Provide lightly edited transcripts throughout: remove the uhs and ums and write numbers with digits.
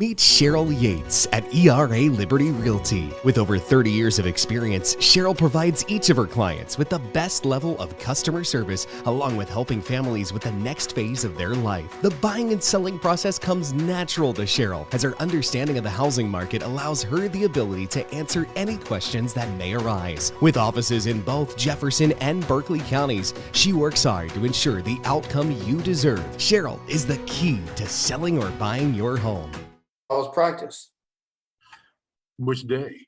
Meet Cheryl Yates at ERA Liberty Realty. With over 30 years of experience, Cheryl provides each of her clients with the best level of customer service, along with helping families with the next phase of their life. The buying and selling process comes natural to Cheryl, as her understanding of the housing market allows her the ability to answer any questions that may arise. With offices in both Jefferson and Berkeley counties, she works hard to ensure the outcome you deserve. Cheryl is the key to selling or buying your home. How was practice? Which day?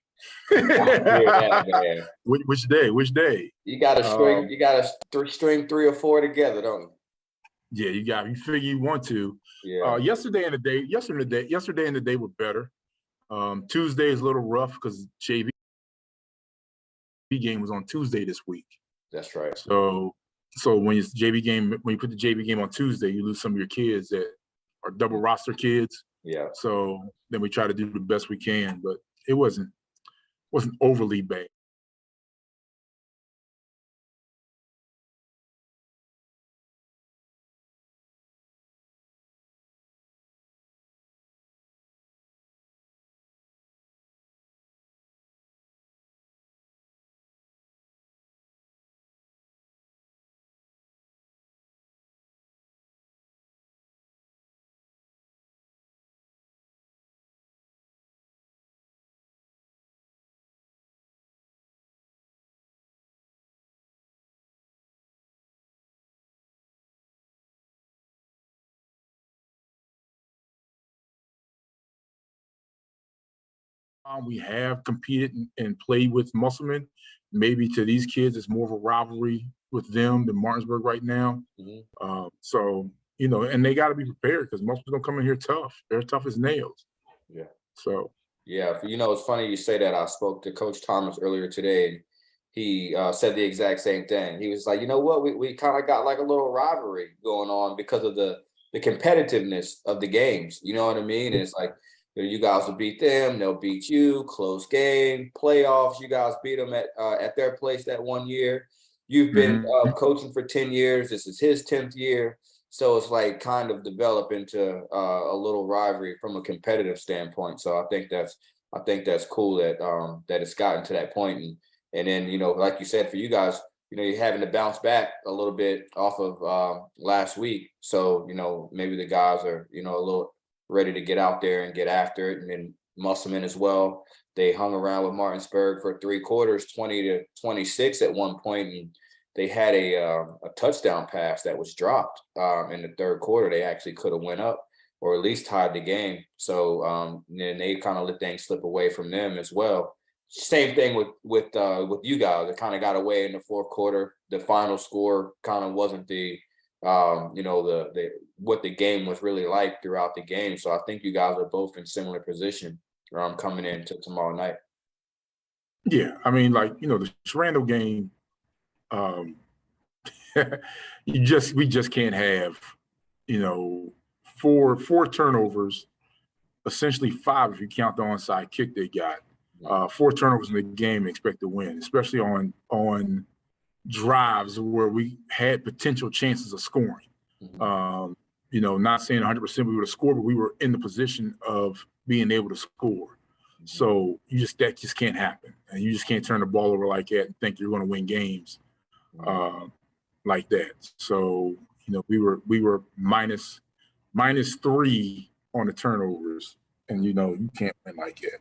Yeah, man. Which day? Which day? You gotta string 3 or 4 together, don't you? Yeah, you figure you want to. Yeah. Yesterday and the day were better. Tuesday is a little rough because JV game was on Tuesday this week. That's right. So when you put the JV game on Tuesday, you lose some of your kids that are double roster kids. Yeah. So then we try to do the best we can, but it wasn't overly bad. We have competed and played with Musselman. Maybe to these kids, it's more of a rivalry with them than Martinsburg right now. Mm-hmm. So, and they got to be prepared because Musselman's going to come in here tough. They're tough as nails. Yeah. So. Yeah. It's funny you say that. I spoke to Coach Thomas earlier today, and he said the exact same thing. He was like, you know what? We kind of got like a little rivalry going on because of the competitiveness of the games. You know what I mean? And it's like, you guys will beat them, they'll beat you, close game, playoffs. You guys beat them at their place that one year. You've been coaching for 10 years. This is his 10th year. So it's like kind of develop into a little rivalry from a competitive standpoint. So I think that's cool that it's gotten to that point. And then, like you said, for you guys, you're having to bounce back a little bit off of last week. So, maybe the guys are, a little ready to get out there and get after it. And then Musselman as well. They hung around with Martinsburg for 3 quarters, 20-26 at one point, and they had a touchdown pass that was dropped in the third quarter. They actually could have went up or at least tied the game. So then they kind of let things slip away from them as well. Same thing with you guys. It kind of got away in the fourth quarter. The final score kind of wasn't the what the game was really like throughout the game. So I think you guys are both in similar position coming into tomorrow night. Yeah, I mean, the Sharando game, we just can't have, 4 turnovers, essentially 5 if you count the onside kick they got. 4 turnovers in the game and expect to win, especially on drives where we had potential chances of scoring. Mm-hmm. Not saying 100% we would have scored, but we were in the position of being able to score. Mm-hmm. So that just can't happen. And you just can't turn the ball over like that and think you're going to win games like that. So, we were minus 3 on the turnovers, and you can't win like that.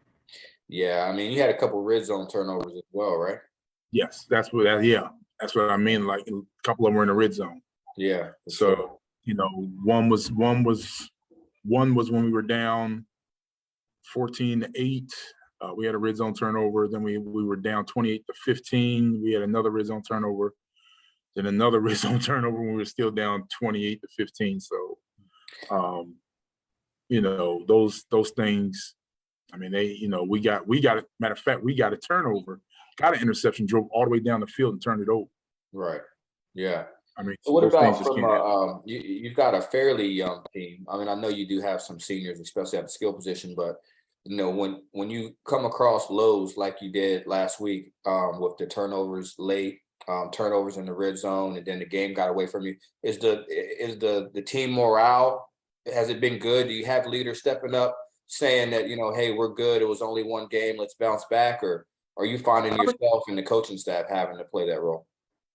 Yeah, I mean, you had a couple red zone turnovers as well, right? Yes, that's what I mean. Like a couple of them were in the red zone. Yeah. So, one was when we were down 14-8. We had a red zone turnover. Then we were down 28-15. We had another red zone turnover. Then another red zone turnover when we were still down 28-15. So, those things. I mean, we got it. Matter of fact, we got a turnover, got an interception, drove all the way down the field and turned it over. Right. Yeah. I mean, so what about from you've got a fairly young team? I mean, I know you do have some seniors, especially at the skill position, but when you come across lows like you did last week with the turnovers late, turnovers in the red zone, and then the game got away from you, is the team morale, has it been good? Do you have leaders stepping up, saying that, hey, we're good, it was only one game, let's bounce back, or are you finding yourself and the coaching staff having to play that role?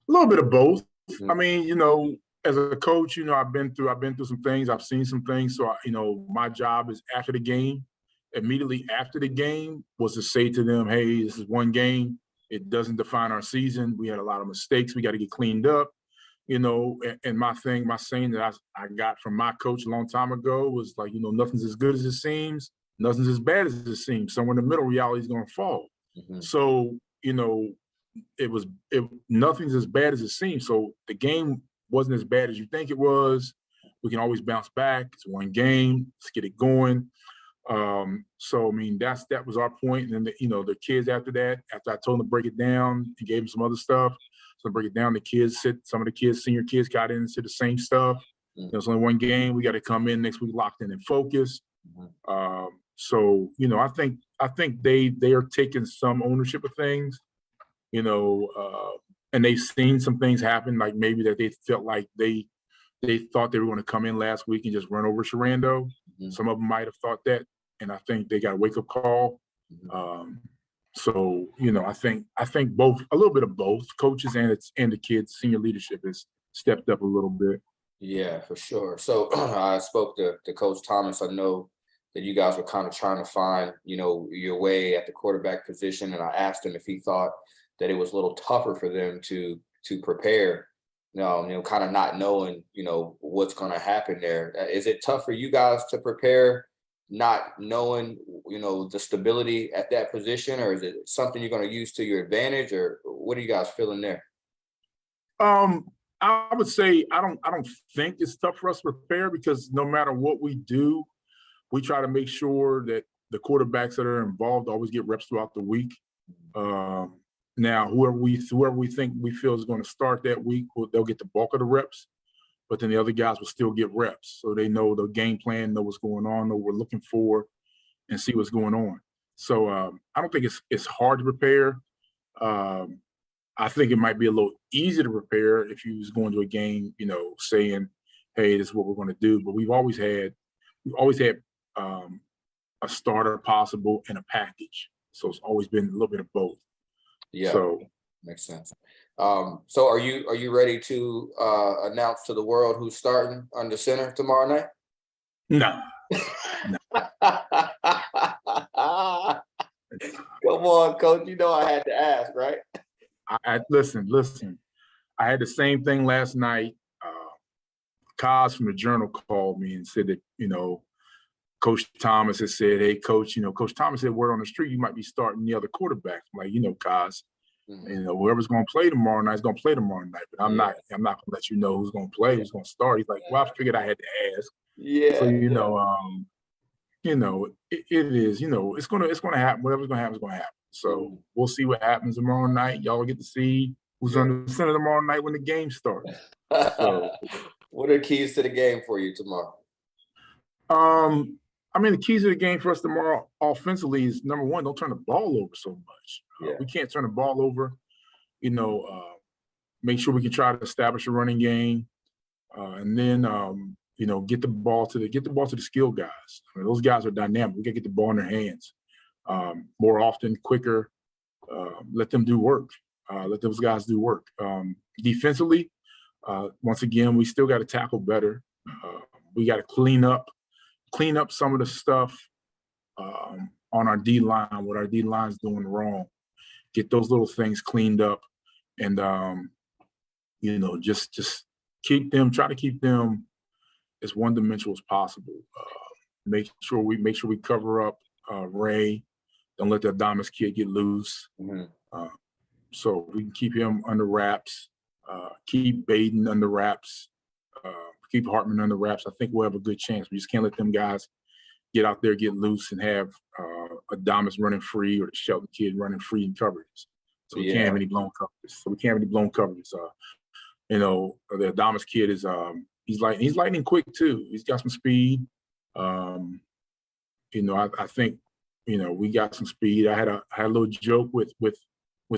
A little bit of both. Mm-hmm. I mean, as a coach, I've been through some things, I've seen some things. So, my job is after the game, immediately after the game, was to say to them, hey, this is one game. It doesn't define our season. We had a lot of mistakes. We got to get cleaned up. And my saying that I got from my coach a long time ago was like, nothing's as good as it seems. Nothing's as bad as it seems. Somewhere in the middle, reality is going to fall. Mm-hmm. So, nothing's as bad as it seems. So the game wasn't as bad as you think it was. We can always bounce back. It's one game. Let's get it going. So I mean, that was our point. And then the kids after that, after I told them to break it down and gave them some other stuff, so break it down. Some of the kids, senior kids, got in and said the same stuff. Mm-hmm. There's only one game. We got to come in next week locked in and focused. Mm-hmm. So I think they are taking some ownership of things. And they've seen some things happen, like maybe that they felt like they thought they were going to come in last week and just run over Sharando. Mm-hmm. Some of them might have thought that, and I think they got a wake-up call. Mm-hmm. So I think both, a little bit of both, coaches and the kids, senior leadership has stepped up a little bit. Yeah, for sure. So I spoke to Coach Thomas. I know that you guys were kind of trying to find, your way at the quarterback position, and I asked him if he thought that it was a little tougher for them to prepare, kind of not knowing, what's going to happen there. Is it tough for you guys to prepare, not knowing, the stability at that position, or is it something you're going to use to your advantage, or what are you guys feeling there? I would say I don't think it's tough for us to prepare, because no matter what we do, we try to make sure that the quarterbacks that are involved always get reps throughout the week. Now, whoever we think we feel is going to start that week, they'll get the bulk of the reps, but then the other guys will still get reps, so they know the game plan, know what's going on, know what we're looking for, and see what's going on. So I don't think it's hard to prepare. I think it might be a little easier to prepare if you was going to a game, saying, "Hey, this is what we're going to do." But we've always had a starter possible and a package, so it's always been a little bit of both. Yeah, so makes sense. So are you ready to announce to the world who's starting under center tomorrow night? No. Come on, Coach. I had to ask, right? Listen. I had the same thing last night. Kaz from the Journal called me and said that, Coach Thomas has said, "Hey, Coach, Coach Thomas said word on the street you might be starting the other quarterback." I'm like, Kaz, Mm-hmm. whoever's going to play tomorrow night is going to play tomorrow night. But I'm not going to let you know who's going to play, who's going to start. He's like, "Well, I figured I had to ask." Yeah. So it is. It's gonna happen. Whatever's gonna happen is gonna happen. So we'll see what happens tomorrow night. Y'all get to see who's on the center tomorrow night when the game starts. So, what are the keys to the game for you tomorrow? I mean, the keys to the game for us tomorrow offensively is, number one, don't turn the ball over so much. We can't turn the ball over. Make sure we can try to establish a running game, and then get the ball to the skill guys. I mean, those guys are dynamic. We got to get the ball in their hands more often, quicker. Let them do work. Let those guys do work. Defensively, once again, we still got to tackle better. We got to clean up some of the stuff on our D line. What our D line's doing wrong. Get those little things cleaned up, and just try to keep them as one-dimensional as possible. Make sure we cover up Ray. Don't let the Adamas kid get loose. Mm-hmm. So we can keep him under wraps. Keep Baden under wraps. Keep Hartman under wraps. I think we'll have a good chance. We just can't let them guys get out there, get loose, and have Adamas running free, or the Shelton kid running free in coverages. So we can't have any blown coverages. The Adamas kid is he's lightning quick too. He's got some speed. I think we got some speed. I had a little joke with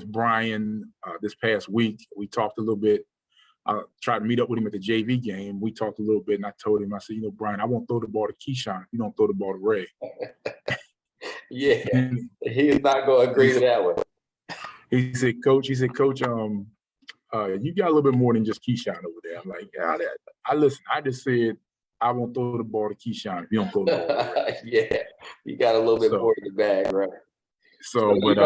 Brian this past week. We talked a little bit I tried to meet up with him at the JV game. We talked a little bit, and I told him, I said, Brian, I won't throw the ball to Keyshawn if you don't throw the ball to Ray. Yeah, he is not going to agree to that one. He said, Coach, you got a little bit more than just Keyshawn over there. I'm like, yeah, listen, I just said I won't throw the ball to Keyshawn if you don't throw the ball to Ray. Yeah, you got a little bit more in the bag, right? But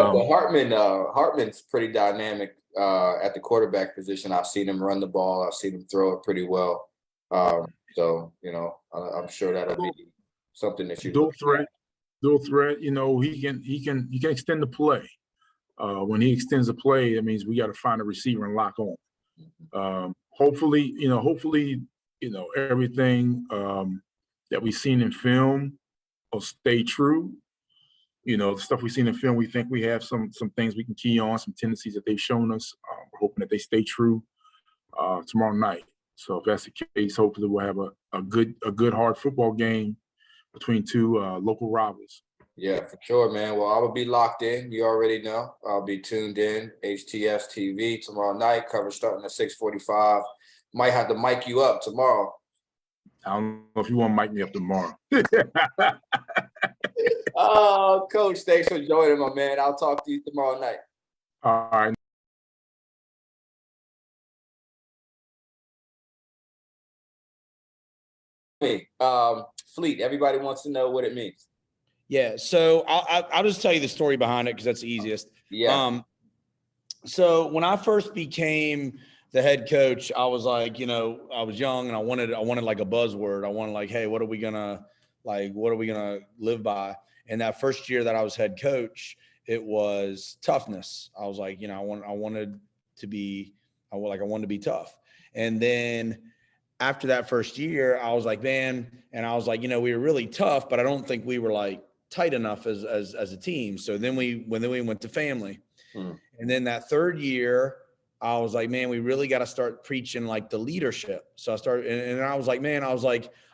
Hartman's pretty dynamic at the quarterback position. I've seen him run the ball. I've seen him throw it pretty well. So I'm sure that'll be something that you dual threat. He can extend the play. When he extends the play, that means we got to find a receiver and lock on. Hopefully, everything that we've seen in film will stay true. The stuff we've seen in film, we think we have some things we can key on, some tendencies that they've shown us. We're hoping that they stay true tomorrow night. So if that's the case, hopefully we'll have a good hard football game between two local rivals. Yeah, for sure, man. Well, I will be locked in. You already know. I'll be tuned in. HTS TV tomorrow night. Coverage starting at 6:45. Might have to mic you up tomorrow. I don't know if you want to mic me up tomorrow. Oh, Coach, thanks for joining, my man. I'll talk to you tomorrow night. All right. Fleet, everybody wants to know what it means. Yeah, so I'll just tell you the story behind it because that's the easiest. Yeah. So when I first became the head coach, I was like, I was young and I wanted like a buzzword. I wanted like, hey, what are we gonna live by? And that first year that I was head coach, it was toughness. I was like, I wanted to be tough. And then after that first year, I was like, man, and I was like, we were really tough, but I don't think we were like tight enough as a team. So then we went to family. And then that third year, I was like, man, we really got to start preaching like the leadership. So I started, and I was like, man,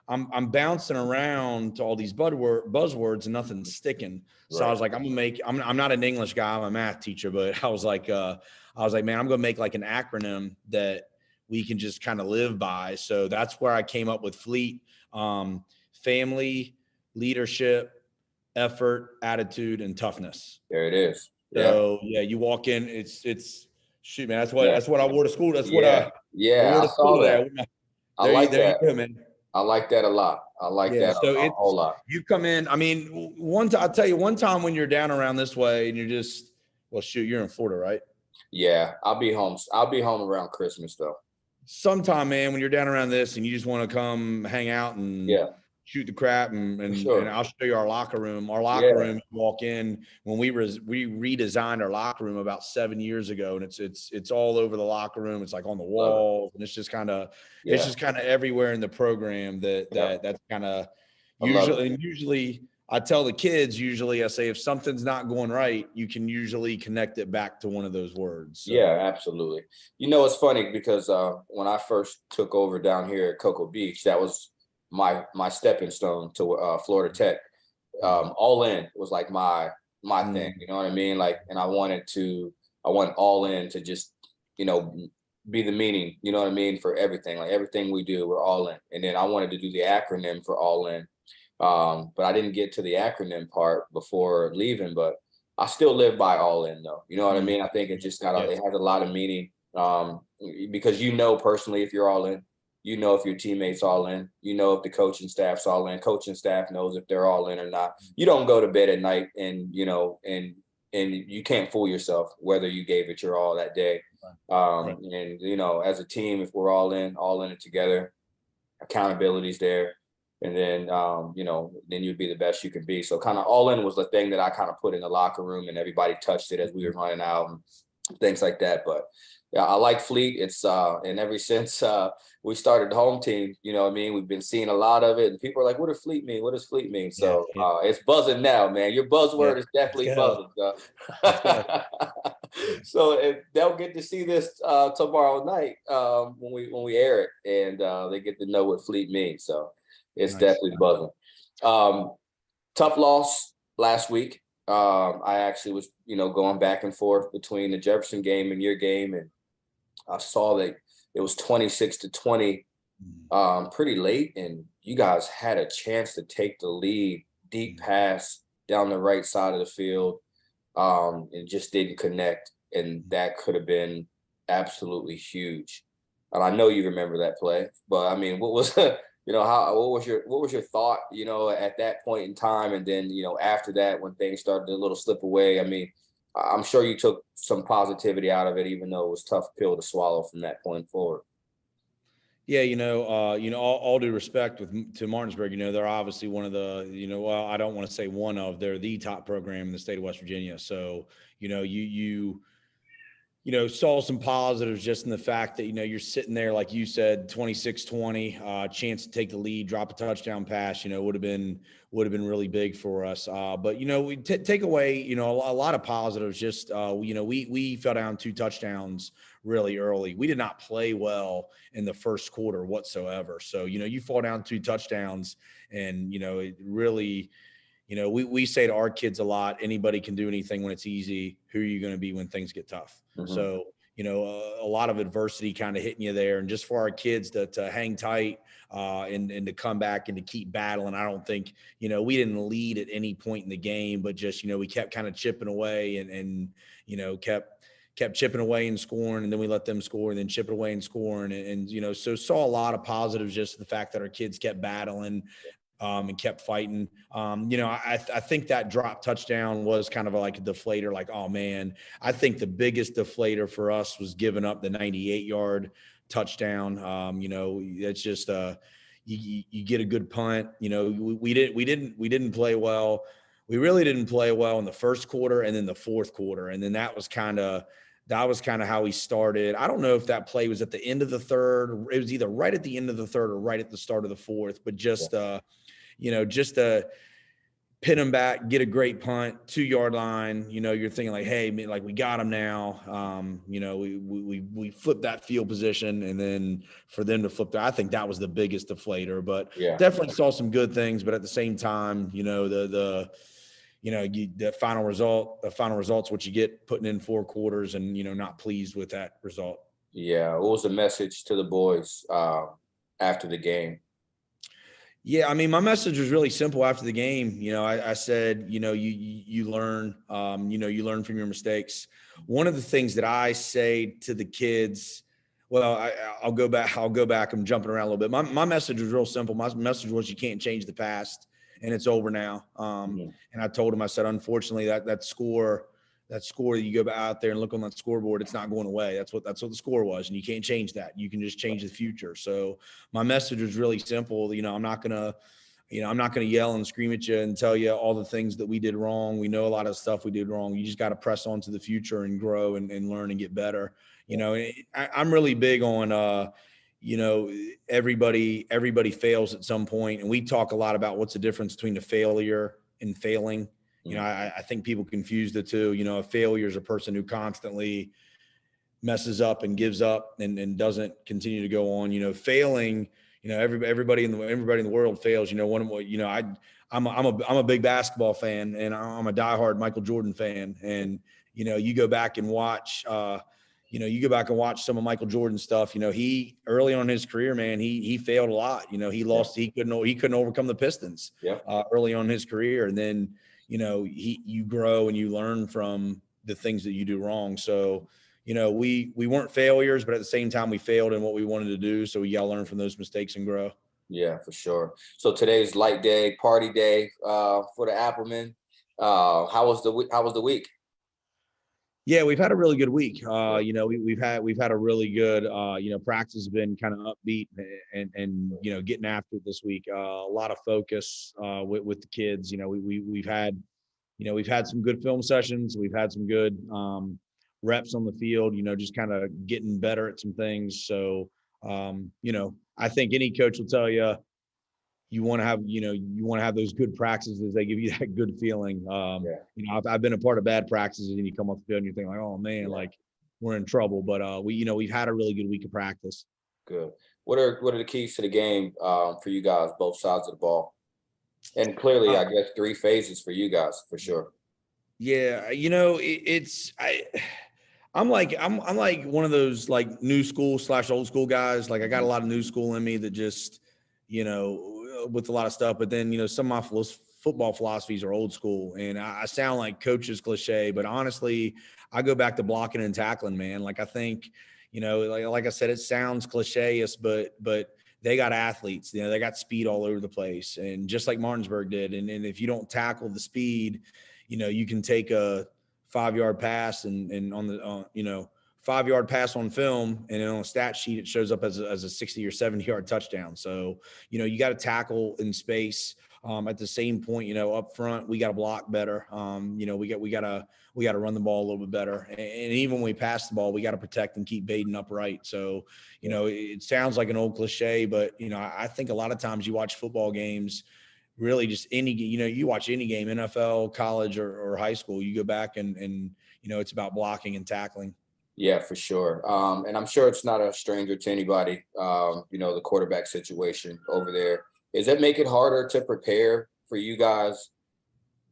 I'm bouncing around to all these buzzwords and nothing's sticking. So I was like, I'm not an English guy, I'm a math teacher, but I was like, man, I'm going to make like an acronym that we can just kind of live by. So that's where I came up with FLEET: family, leadership, effort, attitude, and toughness. There it is. So yeah, you walk in, it's shoot, man. That's what I wore to school. That's what I wore to school that. I like that. You go, man. I like that a lot. I like that a whole lot. You come in. I mean, I'll tell you, one time when you're down around this way and you're just, well, shoot, you're in Florida, right? Yeah, I'll be home. I'll be home around Christmas though. Sometime, man, when you're down around this and you just want to come hang out and shoot the crap and I'll show you our locker room. Our locker room, you walk in when we redesigned our locker room about 7 years ago, and it's all over the locker room. It's like on the walls, and it's just kind of everywhere in the program that's kind of usually I tell the kids, I say, if something's not going right, you can usually connect it back to one of those words. So. Yeah, absolutely. It's funny because when I first took over down here at Cocoa Beach, that was my stepping stone to Florida Tech. All in was like my thing, you know what I mean? Like, and I want all in to just, be the meaning, you know what I mean? For everything, like everything we do, we're all in. And then I wanted to do the acronym for all in. But I didn't get to the acronym part before leaving, but I still live by all in though. You know what I mean? I think it just it has a lot of meaning. Because personally if you're all in, if your teammates all in, if the coaching staff's all in, coaching staff knows if they're all in or not. You don't go to bed at night and you can't fool yourself whether you gave it your all that day. And as a team, if we're all in it together, accountability's there. And then, then you'd be the best you can be. So kind of all in was the thing that I kind of put in the locker room, and everybody touched it as we were running out and things like that. But yeah, I like FLEET. It's and ever since we started the home team, we've been seeing a lot of it. And people are like, what does FLEET mean? What does FLEET mean? So it's buzzing now, man. Your buzzword is definitely buzzing. So they'll get to see this tomorrow night when we air it, and they get to know what FLEET means. So it's definitely buzzing. Tough loss last week. I actually was, going back and forth between the Jefferson game and your game, and I saw that it was 26-20 pretty late, and you guys had a chance to take the lead, deep pass down the right side of the field, and just didn't connect. And that could have been absolutely huge. And I know you remember that play, but I mean, what was what was your thought, at that point in time? And then, after that, when things started to a little slip away, I mean, I'm sure you took some positivity out of it, even though it was a tough pill to swallow from that point forward. Yeah, all due respect to Martinsburg, they're obviously one of the, well, I don't want to say one of, they're the top program in the state of West Virginia. So, you saw some positives just in the fact that, you're sitting there, like you said, 26-20, chance to take the lead, drop a touchdown pass, would have been really big for us. But, we take away, a lot of positives. Just, we fell down 2 touchdowns really early. We did not play well in the first quarter whatsoever. So, you fall down 2 touchdowns and, it really, we say to our kids a lot, anybody can do anything when it's easy. Who are you going to be when things get tough? Mm-hmm. So, a lot of adversity kind of hitting you there. And just for our kids to hang tight and to come back and to keep battling. I don't think, we didn't lead at any point in the game, but just, we kept kind of chipping away and kept chipping away and scoring, and then we let them score and then chipping away and scoring. And so saw a lot of positives, just the fact that our kids kept battling and kept fighting. I think that drop touchdown was kind of like a deflator, like, oh man, I think the biggest deflator for us was giving up the 98-yard touchdown. It's just, you get a good punt. We didn't play well. We really didn't play well in the first quarter and then the fourth quarter. And then that was kind of how we started. I don't know if that play was at the end of the third. It was either right at the end of the third or right at the start of the fourth, but just to pin them back, get a great punt, 2-yard line, you're thinking like, hey, like we got them now. We flipped that field position, and then for them to flip that, I think that was the biggest deflator, but definitely saw some good things. But at the same time, the final result's what you get putting in 4 quarters and, not pleased with that result. Yeah. What was the message to the boys after the game? Yeah. I mean, my message was really simple after the game. I said, you learn, you learn from your mistakes. One of the things that I say to the kids, well, I'll go back. I'm jumping around a little bit. My message was real simple. My message was, you can't change the past, and it's over now. And I told him, I said, unfortunately, that score that you go out there and look on that scoreboard, it's not going away. That's what the score was. And you can't change that. You can just change the future. So my message was really simple. I'm not going to yell and scream at you and tell you all the things that we did wrong. We know a lot of stuff we did wrong. You just got to press on to the future and grow and learn and get better. I'm really big on, everybody fails at some point. And we talk a lot about what's the difference between the failure and failing. I think people confuse the two. A failure is a person who constantly messes up and gives up and doesn't continue to go on. Failing, everybody in the world fails. I'm a big basketball fan, and I'm a diehard Michael Jordan fan. And you go back and watch some of Michael Jordan's stuff. He early on in his career, man, he failed a lot. He lost. He couldn't overcome the Pistons early on in his career, and then you grow and you learn from the things that you do wrong. So we weren't failures, but at the same time we failed in what we wanted to do. So we got to learn from those mistakes and grow. Yeah, for sure. So today's light day, party day for the Applemen. How was the week? Yeah, we've had a really good week. We've had a really good, practice has been kind of upbeat and getting after it this week. A lot of focus with the kids. We've had some good film sessions. We've had some good reps on the field. Just kind of getting better at some things. So, I think any coach will tell you, you want to have those good practices. They give you that good feeling. I've been a part of bad practices, and you come off the field and you think like, oh man, like we're in trouble. But we've had a really good week of practice. Good. What are the keys to the game for you guys, both sides of the ball? And clearly, I guess 3 phases for you guys for sure. Yeah, I'm like one of those like new school / old school guys. Like I got a lot of new school in me that just, with a lot of stuff. But then, some of my football philosophies are old school, and I sound like coach's cliche, but honestly, I go back to blocking and tackling, man. Like I think, like I said, it sounds cliche-ish, but they got athletes, they got speed all over the place, and just like Martinsburg did. And if you don't tackle the speed, you can take a 5-yard pass and on the 5-yard pass on film, and then on a stat sheet it shows up as a 60 or 70-yard touchdown. So you got to tackle in space. At the same point, up front we got to block better. We got to run the ball a little bit better, and even when we pass the ball, we got to protect and keep Baden upright. So it sounds like an old cliche, but I think a lot of times you watch football games, really just you watch any game, NFL, college, or high school, you go back and it's about blocking and tackling. Yeah, for sure. And I'm sure it's not a stranger to anybody, the quarterback situation over there. Does that make it harder to prepare for you guys,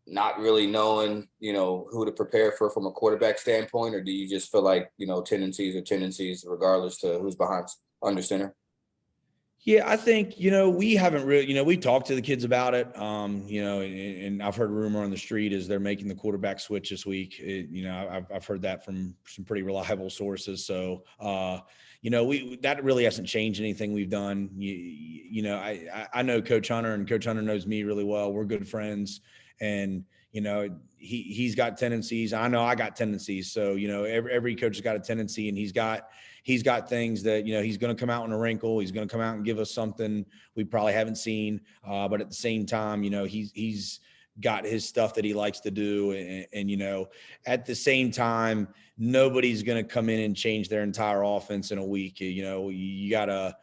not really knowing, who to prepare for from a quarterback standpoint? Or do you just feel like, tendencies are tendencies regardless to who's under center? Yeah, I think, we haven't really, we talked to the kids about it, and I've heard a rumor on the street is they're making the quarterback switch this week. I've heard that from some pretty reliable sources. So, that really hasn't changed anything we've done. I know Coach Hunter, and Coach Hunter knows me really well. We're good friends, and, he's got tendencies. I know I got tendencies. So, every coach has got a tendency, and he's got things that, he's going to come out in a wrinkle. He's going to come out and give us something we probably haven't seen. But at the same time, he's got his stuff that he likes to do. And at the same time, nobody's going to come in and change their entire offense in a week. You got to,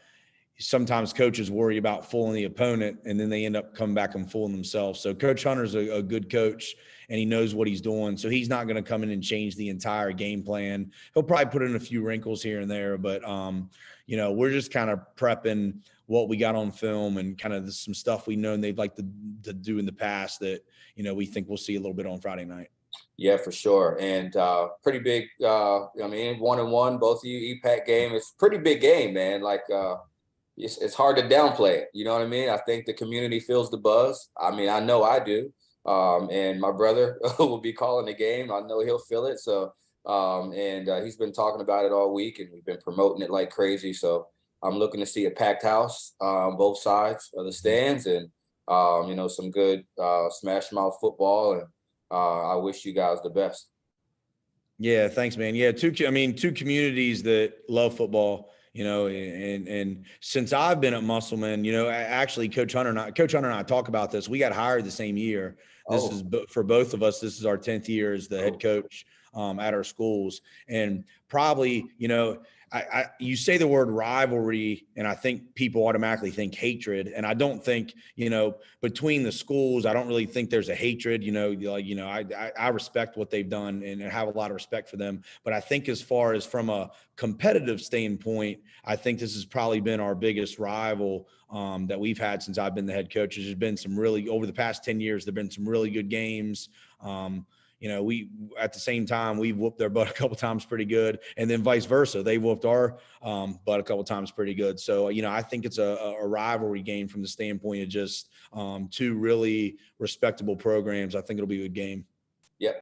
sometimes coaches worry about fooling the opponent, and then they end up coming back and fooling themselves. So Coach Hunter's a good coach, and he knows what he's doing. So he's not going to come in and change the entire game plan. He'll probably put in a few wrinkles here and there, but we're just kind of prepping what we got on film and kind of some stuff we know they'd like to do in the past that, we think we'll see a little bit on Friday night. Yeah, for sure. And pretty big, 1-1, both of you, EPAC game. It's a pretty big game, man. Like, it's hard to downplay it. You know what I mean? I think the community feels the buzz. I mean, I know I do. And my brother will be calling the game. I know he'll feel it. So, he's been talking about it all week, and we've been promoting it like crazy. So I'm looking to see a packed house, both sides of the stands, and, some good smash mouth football. And I wish you guys the best. Yeah, thanks, man. Yeah, two communities that love football. And since I've been at Musselman, actually Coach Hunter and I talk about this. We got hired the same year. This is for both of us. This is our 10th year as the head coach at our schools. And probably, you say the word rivalry, and I think people automatically think hatred. And I don't think, between the schools, I don't really think there's a hatred. I respect what they've done and have a lot of respect for them. But I think as far as from a competitive standpoint, I think this has probably been our biggest rival that we've had since I've been the head coach. There's been some really, over the past 10 years, there've been some really good games. We, at the same time, we've whooped their butt a couple times pretty good, and then vice versa. They whooped our butt a couple times pretty good. So, I think it's a rivalry game from the standpoint of just two really respectable programs. I think it'll be a good game. Yep.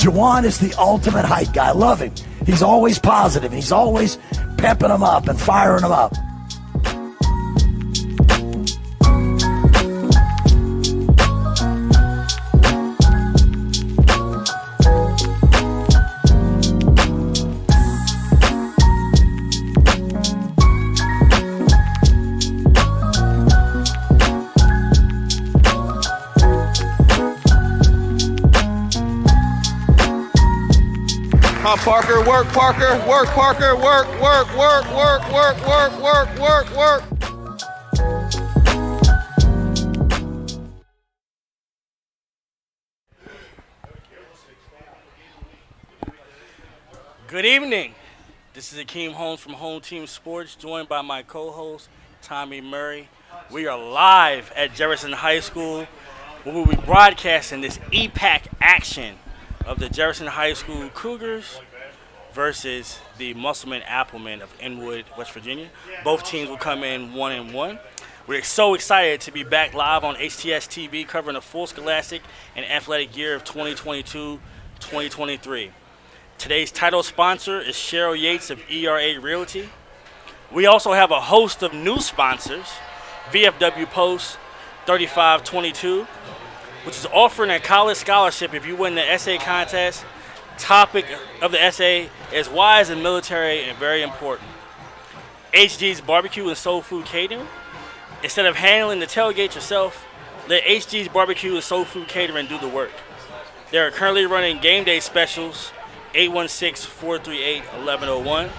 Juwan is the ultimate hype guy. I love him. He's always positive. He's always pepping them up and firing them up. Parker, work, Parker, work, Parker, work, work, work, work, work, work, work, work, work. Good evening. This is Akeem Holmes from Home Team Sports, joined by my co-host, Tommy Murray. We are live at Jefferson High School, where we'll be broadcasting this EPAC action of the Jefferson High School Cougars versus the Musselman Applemen of Inwood, West Virginia. Both teams will come in 1-1. We're so excited to be back live on HTS TV covering the full scholastic and athletic year of 2022-2023. Today's title sponsor is Cheryl Yates of ERA Realty. We also have a host of new sponsors, VFW Post 3522, which is offering a college scholarship if you win the essay contest. Topic of the essay is why is the military and very important. HG's Barbecue and Soul Food Catering. Instead of handling the tailgate yourself, let HG's Barbecue and Soul Food Catering do the work. They are currently running game day specials, 816-438-1101.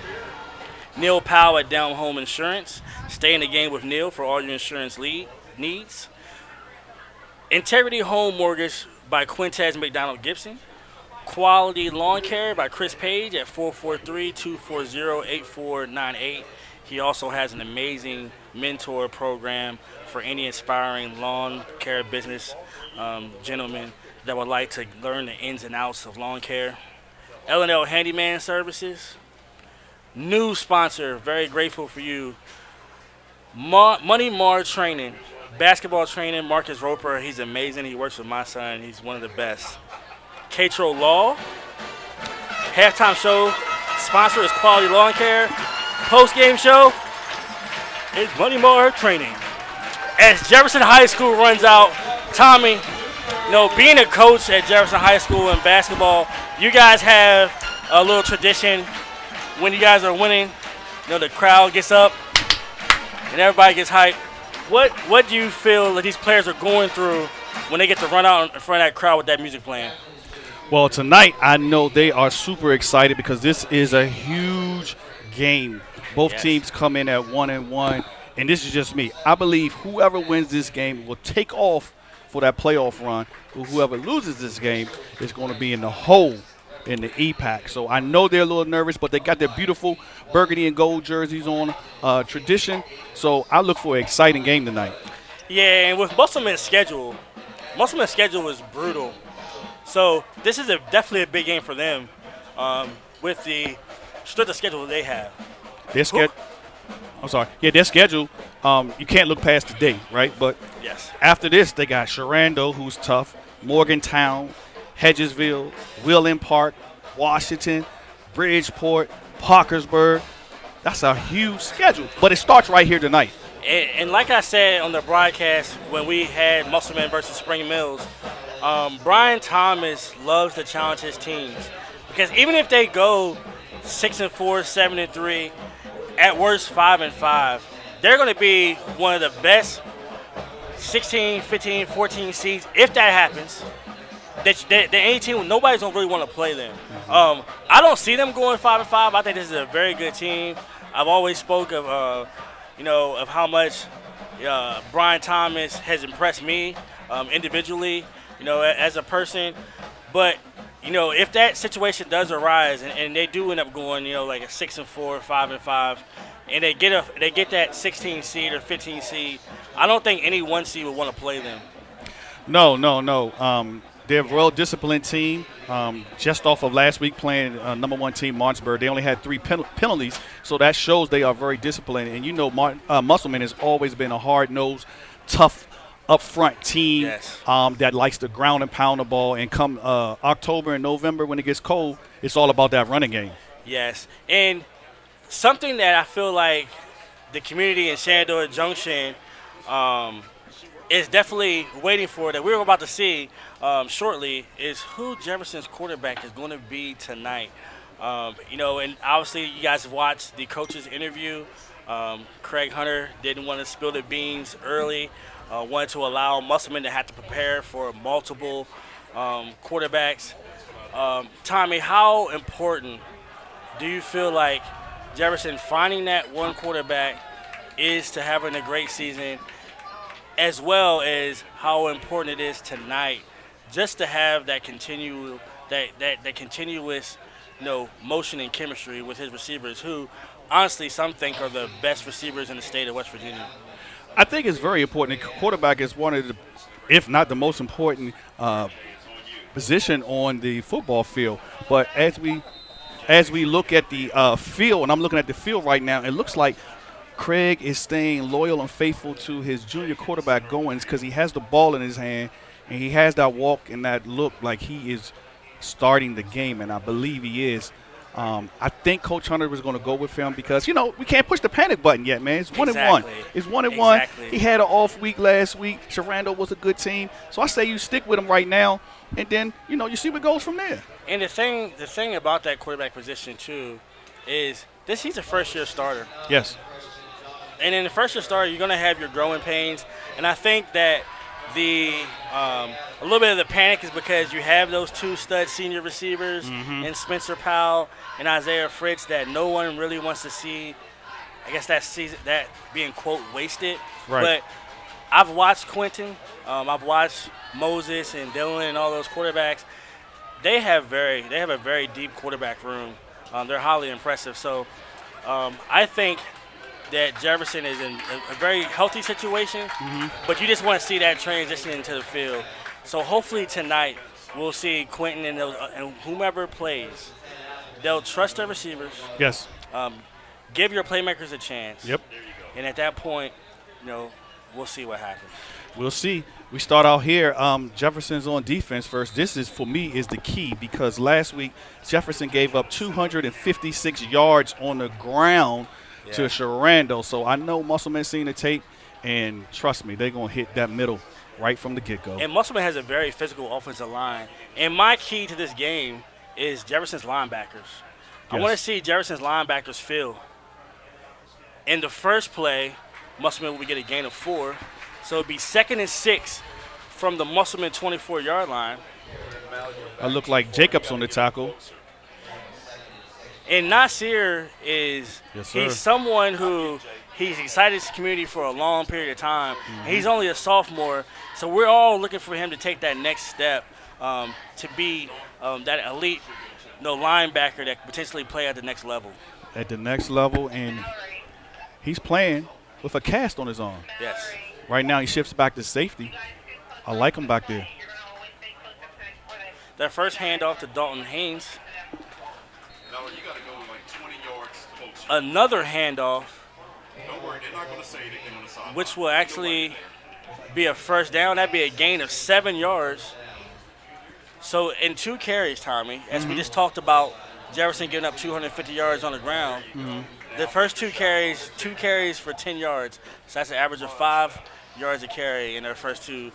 Neil Powell at Down Home Insurance. Stay in the game with Neil for all your insurance needs. Integrity Home Mortgage by Quintez McDonald Gibson. Quality Lawn Care by Chris Page at 443-240-8498. He also has an amazing mentor program for any aspiring lawn care business gentlemen that would like to learn the ins and outs of lawn care. L&L Handyman Services. New sponsor, very grateful for you. Money Mar Training, basketball training. Marcus Roper, he's amazing. He works with my son. He's one of the best. Catro Law. Halftime show sponsor is Quality Lawn Care. Post-game show is Money Mar Training. As Jefferson High School runs out, Tommy, being a coach at Jefferson High School in basketball, you guys have a little tradition. When you guys are winning, the crowd gets up and everybody gets hyped. What do you feel that these players are going through when they get to run out in front of that crowd with that music playing? Well, tonight I know they are super excited because this is a huge game. Both teams come in at 1-1, and this is just me. I believe whoever wins this game will take off for that playoff run. Whoever loses this game is going to be in the hole in the EPAC. So I know they're a little nervous, but they got their beautiful burgundy and gold jerseys on, tradition. So I look for an exciting game tonight. Yeah, and with Musselman's schedule is brutal. So this is definitely a big game for them with the strength of schedule they have. Their schedule. I'm sorry. Yeah, their schedule. You can't look past today, right? But after this, they got Sharando, who's tough, Morgantown, Hedgesville, Wheeling Park, Washington, Bridgeport, Parkersburg. That's a huge schedule, but it starts right here tonight. And like I said on the broadcast when we had Musselman versus Spring Mills, Brian Thomas loves to challenge his teams because even if they go 6-4, 7-3, at worst 5-5, they're going to be one of the best 16, 15, 14 seeds if that happens. Any team, nobody's going to really want to play them. I don't see them going 5-5. I think this is a very good team. I've always spoke of, of how much Brian Thomas has impressed me individually, as a person. But, if that situation does arise and they do end up going, like a 6-4, 5-5, and they get that 16 seed or 15 seed, I don't think any one seed would want to play them. No. They're a well-disciplined team. Just off of last week playing number one team, Martinsburg, they only had 3 penalties, so that shows they are very disciplined. And Musselman has always been a hard-nosed, tough, up-front team that likes to ground and pound the ball. And come October and November when it gets cold, it's all about that running game. Yes, and something that I feel like the community in Shenandoah Junction is definitely waiting for, that we're about to see shortly, is who Jefferson's quarterback is going to be tonight. And obviously you guys watched the coach's interview. Craig Hunter didn't want to spill the beans early, wanted to allow Musselman to have to prepare for multiple quarterbacks. Tommy, how important do you feel like Jefferson finding that one quarterback is to having a great season, as well as how important it is tonight just to have that continuous, motion and chemistry with his receivers, who honestly some think are the best receivers in the state of West Virginia. I think it's very important. The quarterback is one of the, if not the most important position on the football field. But as we look at the field, and I'm looking at the field right now, it looks like Craig is staying loyal and faithful to his junior quarterback Goins because he has the ball in his hand and he has that walk and that look like he is starting the game, and I believe he is. I think Coach Hunter was going to go with him because, we can't push the panic button yet, man. It's 1-1. It's 1-1. Exactly. He had an off week last week. Sharando was a good team. So I say you stick with him right now, and then, you see what goes from there. And the thing about that quarterback position, too, is he's a first-year starter. Yes. And in the first-year starter, you're going to have your growing pains. And I think that a little bit of the panic is because you have those two stud senior receivers in Spencer Powell and Isaiah Fritz that no one really wants to see. I guess that season, that being quote wasted. Right. But I've watched Quentin, I've watched Moses and Dylan and all those quarterbacks. They have a very deep quarterback room. They're highly impressive. So I think that Jefferson is in a very healthy situation, but you just want to see that transition into the field. So hopefully tonight we'll see Quentin and whomever plays, they'll trust their receivers. Yes. Give your playmakers a chance. Yep. And at that point, we'll see what happens. We'll see. We start out here. Jefferson's on defense first. This is, for me, is the key because last week Jefferson gave up 256 yards on the ground to Sharando. So I know Musselman seen the tape, and trust me, they're going to hit that middle right from the get-go. And Musselman has a very physical offensive line. And my key to this game is Jefferson's linebackers. I want to see Jefferson's linebackers feel. In the first play, Musselman will get a gain of 4. So it'll be 2nd and 6 from the Musselman 24-yard line. I look like Jacobs on the tackle. And Nasir he's someone who he's excited his community for a long period of time. He's only a sophomore, so we're all looking for him to take that next step to be that elite linebacker that could potentially play at the next level. At the next level, and he's playing with a cast on his arm. Yes. Right now he shifts back to safety. I like him back there. That first handoff to Dalton Haynes. You got to go like 20 yards closer. Another handoff. Don't worry, they're not going to say anything on the side. Which will actually be a first down. That'd be a gain of 7 yards. So in 2 carries, Tommy, as we just talked about, Jefferson giving up 250 yards on the ground. The first 2 carries for 10 yards. So that's an average of 5 yards a carry in their first 2.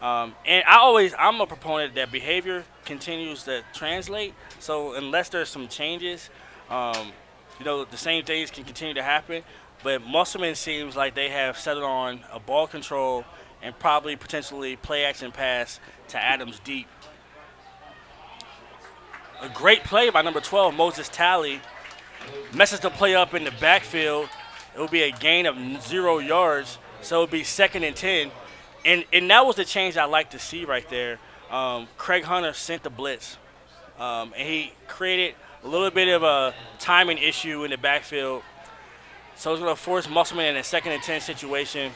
And I'm a proponent that behavior continues to translate. So unless there's some changes, the same things can continue to happen. But Musselman seems like they have settled on a ball control and probably potentially play action pass to Adams deep. A great play by number 12, Moses Talley. Messes the play up in the backfield. It will be a gain of 0 yards. So it will be 2nd and 10. And that was the change I like to see right there. Craig Hunter sent the blitz. And he created a little bit of a timing issue in the backfield. So it's going to force Musselman in a 2nd and 10 situation.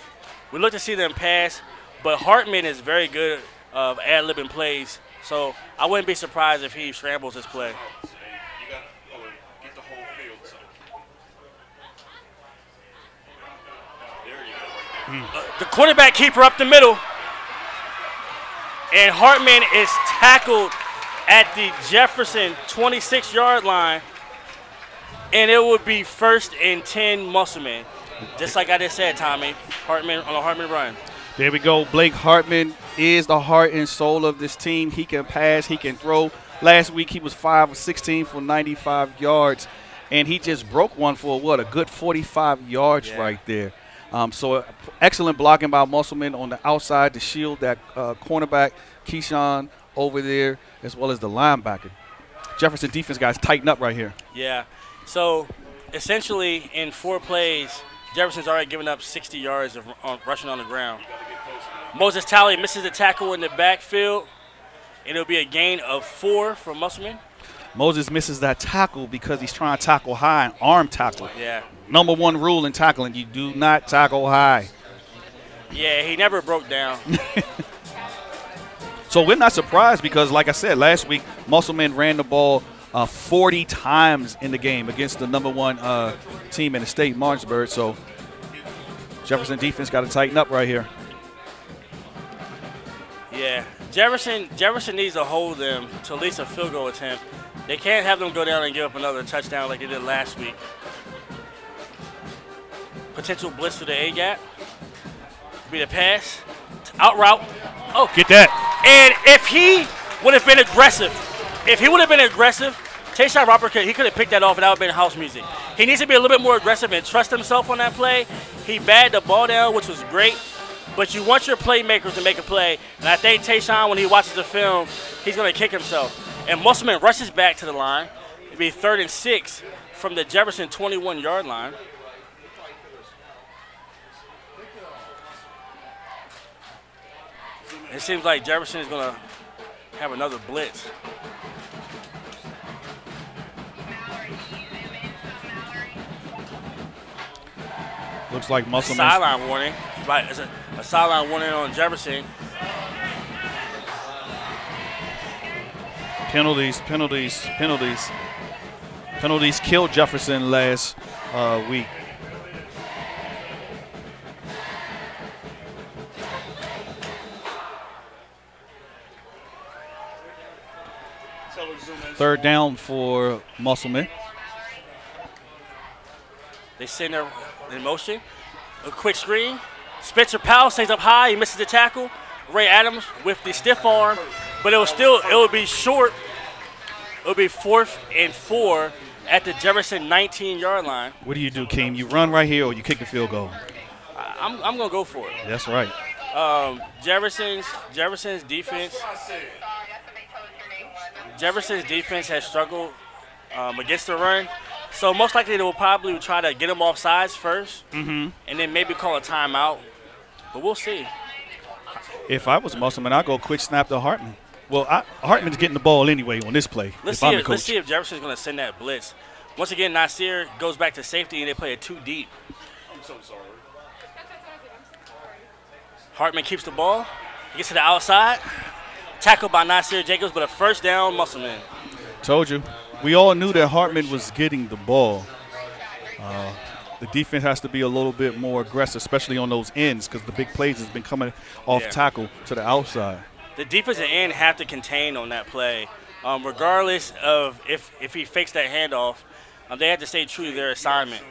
We look to see them pass, but Hartman is very good of ad-libbing plays. So I wouldn't be surprised if he scrambles this play. You got to get the whole field. So. There you go. The quarterback keeper up the middle. And Hartman is tackled at the Jefferson 26-yard line. And it would be 1st and 10 Musselman. Just like I just said, Tommy, Hartman on a Hartman run. There we go. Blake Hartman is the heart and soul of this team. He can pass. He can throw. Last week he was 5 of 16 for 95 yards. And he just broke one for, a good 45 yards right there. So excellent blocking by Musselman on the outside to shield that cornerback, Keyshawn, over there, as well as the linebacker. Jefferson defense guys tighten up right here. Yeah. So essentially in 4 plays, Jefferson's already given up 60 yards of rushing on the ground. Moses Talley misses the tackle in the backfield, and it'll be a gain of 4 for Musselman. Moses misses that tackle because he's trying to tackle high and arm tackle. Yeah. Number one rule in tackling, you do not tackle high. Yeah, he never broke down. So we're not surprised because, like I said, last week, Musselman ran the ball 40 times in the game against the number one team in the state, Martinsburg. So Jefferson defense got to tighten up right here. Yeah, Jefferson needs to hold them to at least a field goal attempt. They can't have them go down and give up another touchdown like they did last week. Potential blitz to the A-gap. Be the pass. Out route. Oh. Get that. And if he would have been aggressive, Tayshawn Roper could have picked that off and that would have been house music. He needs to be a little bit more aggressive and trust himself on that play. He batted the ball down, which was great. But you want your playmakers to make a play. And I think Tayshawn, when he watches the film, he's going to kick himself. And Musselman rushes back to the line. It'll be 3rd and 6 from the Jefferson 21-yard line. It seems like Jefferson is going to have another blitz. Looks like Musselman. Sideline warning. Right, it's a sideline warning on Jefferson. Penalties killed Jefferson last week. Third down for Musselman. They send her in motion. A quick screen. Spencer Powell stays up high. He misses the tackle. Ray Adams with the stiff arm. But it would be short. It would be 4th and 4 at the Jefferson 19-yard line. What do you do, Keem? You run right here or you kick the field goal? I'm going to go for it. That's right. Jefferson's defense. Jefferson's defense has struggled against the run. So most likely they will probably try to get him off sides first and then maybe call a timeout. But we'll see. If I was Musselman, I'd go quick snap to Hartman. Well, Hartman's getting the ball anyway on this play. Let's see if Jefferson's going to send that blitz. Once again, Nasir goes back to safety and they play it too deep. I'm so sorry. Hartman keeps the ball. He gets to the outside. Tackled by Nasir Jacobs, but a first down, Musselman. Told you. We all knew that Hartman was getting the ball. The defense has to be a little bit more aggressive, especially on those ends, because the big plays has been coming off tackle to the outside. The defensive end have to contain on that play. Regardless of if he fakes that handoff, they have to stay true to their assignment.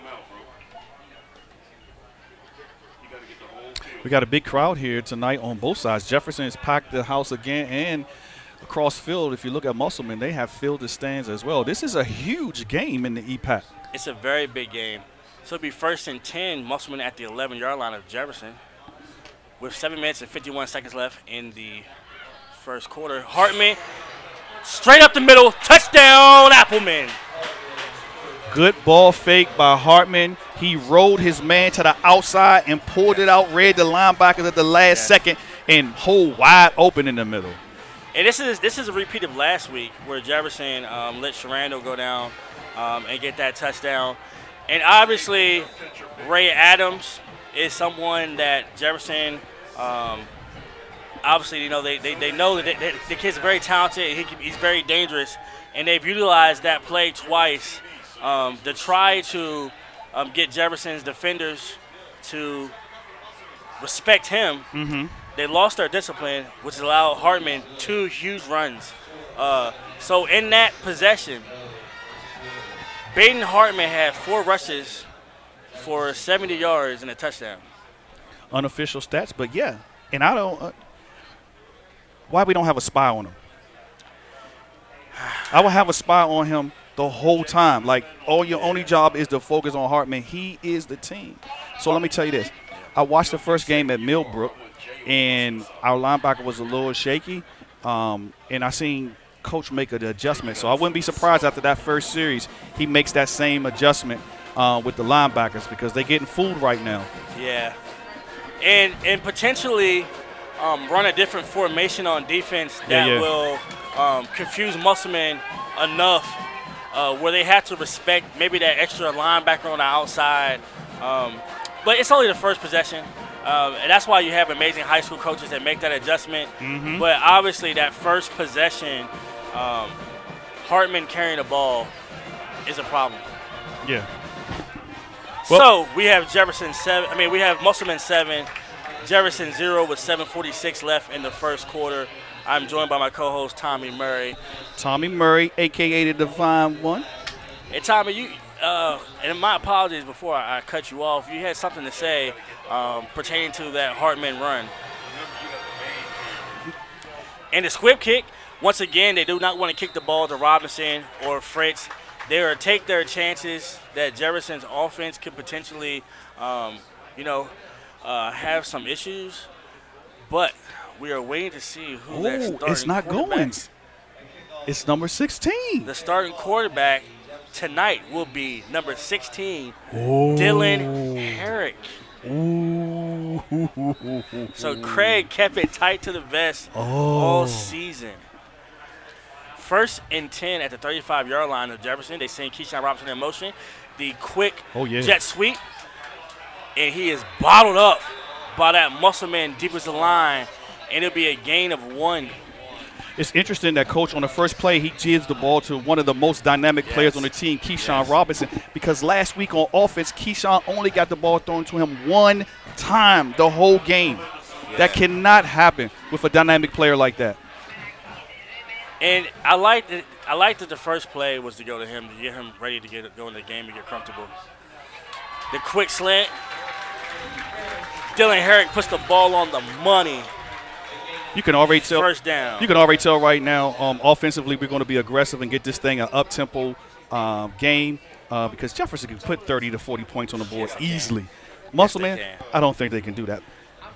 We got a big crowd here tonight on both sides. Jefferson has packed the house again, and across field, if you look at Musselman, they have filled the stands as well. This is a huge game in the EPAC. It's a very big game. So it'll be 1st and 10, Musselman at the 11-yard line of Jefferson with 7 minutes and 51 seconds left in the first quarter. Hartman, straight up the middle, touchdown, Applemen. Good ball fake by Hartman. He rolled his man to the outside and pulled it out, read the linebackers at the last second, and hole wide open in the middle. And this is a repeat of last week where Jefferson let Sherando go down and get that touchdown. And obviously, Ray Adams is someone that Jefferson, obviously, they know that the kid's very talented. He's very dangerous. And they've utilized that play twice to try to get Jefferson's defenders to respect him. Mm-hmm. They lost their discipline, which allowed Hartman 2 huge runs. So in that possession, Baden Hartman had 4 rushes for 70 yards and a touchdown. Unofficial stats, but yeah. And I don't why we don't have a spy on him? I will have a spy on him the whole time. Like, all your only job is to focus on Hartman. He is the team. So let me tell you this. I watched the first game at Millbrook, and our linebacker was a little shaky, and I seen Coach make an adjustment. So I wouldn't be surprised after that first series he makes that same adjustment with the linebackers because they're getting fooled right now. Yeah. And potentially run a different formation on defense that will confuse Musselman enough where they had to respect maybe that extra linebacker on the outside. But it's only the first possession. And that's why you have amazing high school coaches that make that adjustment. Mm-hmm. But obviously that first possession, Hartman carrying the ball is a problem. Yeah. So we have Jefferson 7. We have Musselman 7, Jefferson 0 with 7:46 left in the first quarter. I'm joined by my co-host Tommy Murray. Tommy Murray, a.k.a. the Divine One. Hey, Tommy, and my apologies before I cut you off. You had something to say pertaining to that Hartman run. And the squib kick, once again, they do not want to kick the ball to Robinson or Fritz. They will take their chances that Jefferson's offense could potentially, have some issues. But we are waiting to see who that starting it's not going. is. It's number 16. The starting quarterback tonight will be number 16, Dylan Herrick. Ooh. So Craig kept it tight to the vest all season. 1st and 10 at the 35-yard line of Jefferson. They send Keyshawn Robinson in motion. The quick jet sweep. And he is bottled up by that Musselman defensive line. And it'll be a gain of 1. It's interesting that Coach on the first play, he gives the ball to one of the most dynamic players on the team, Keyshawn Robinson, because last week on offense, Keyshawn only got the ball thrown to him one time the whole game. Yeah. That cannot happen with a dynamic player like that. And I liked that the first play was to go to him, to get him ready to go in the game and get comfortable. The quick slant. Dylan Herrick puts the ball on the money. You can already tell. First down. You can already tell right now. Offensively, we're going to be aggressive and get this thing an up-tempo game because Jefferson can put 30 to 40 points on the board easily. Musselman, I don't think they can do that.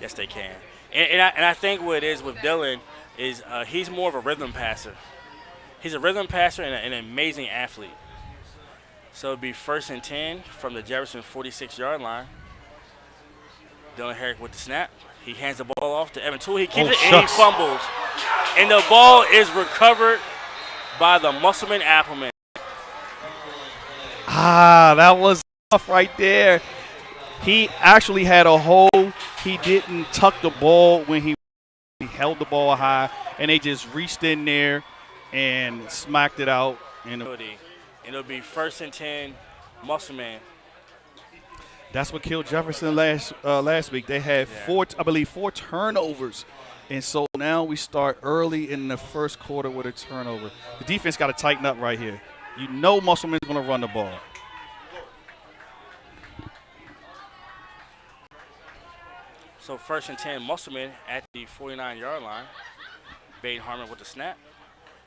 Yes, they can. And I think what it is with Dylan is he's more of a rhythm passer. He's a rhythm passer and an amazing athlete. So it'd be 1st and 10 from the Jefferson 46-yard line. Dylan Herrick with the snap. He hands the ball off to Evan Toole. He keeps it and he fumbles. And the ball is recovered by the Musselman Applemen. That was tough right there. He actually had a hole. He didn't tuck the ball when he held the ball high, and they just reached in there and smacked it out. And it'll be 1st and 10, Musselman. That's what killed Jefferson last week. They had four turnovers. And so now we start early in the first quarter with a turnover. The defense got to tighten up right here. You know Musselman's going to run the ball. So 1st and 10, Musselman at the 49-yard line. Baden Harmon with the snap.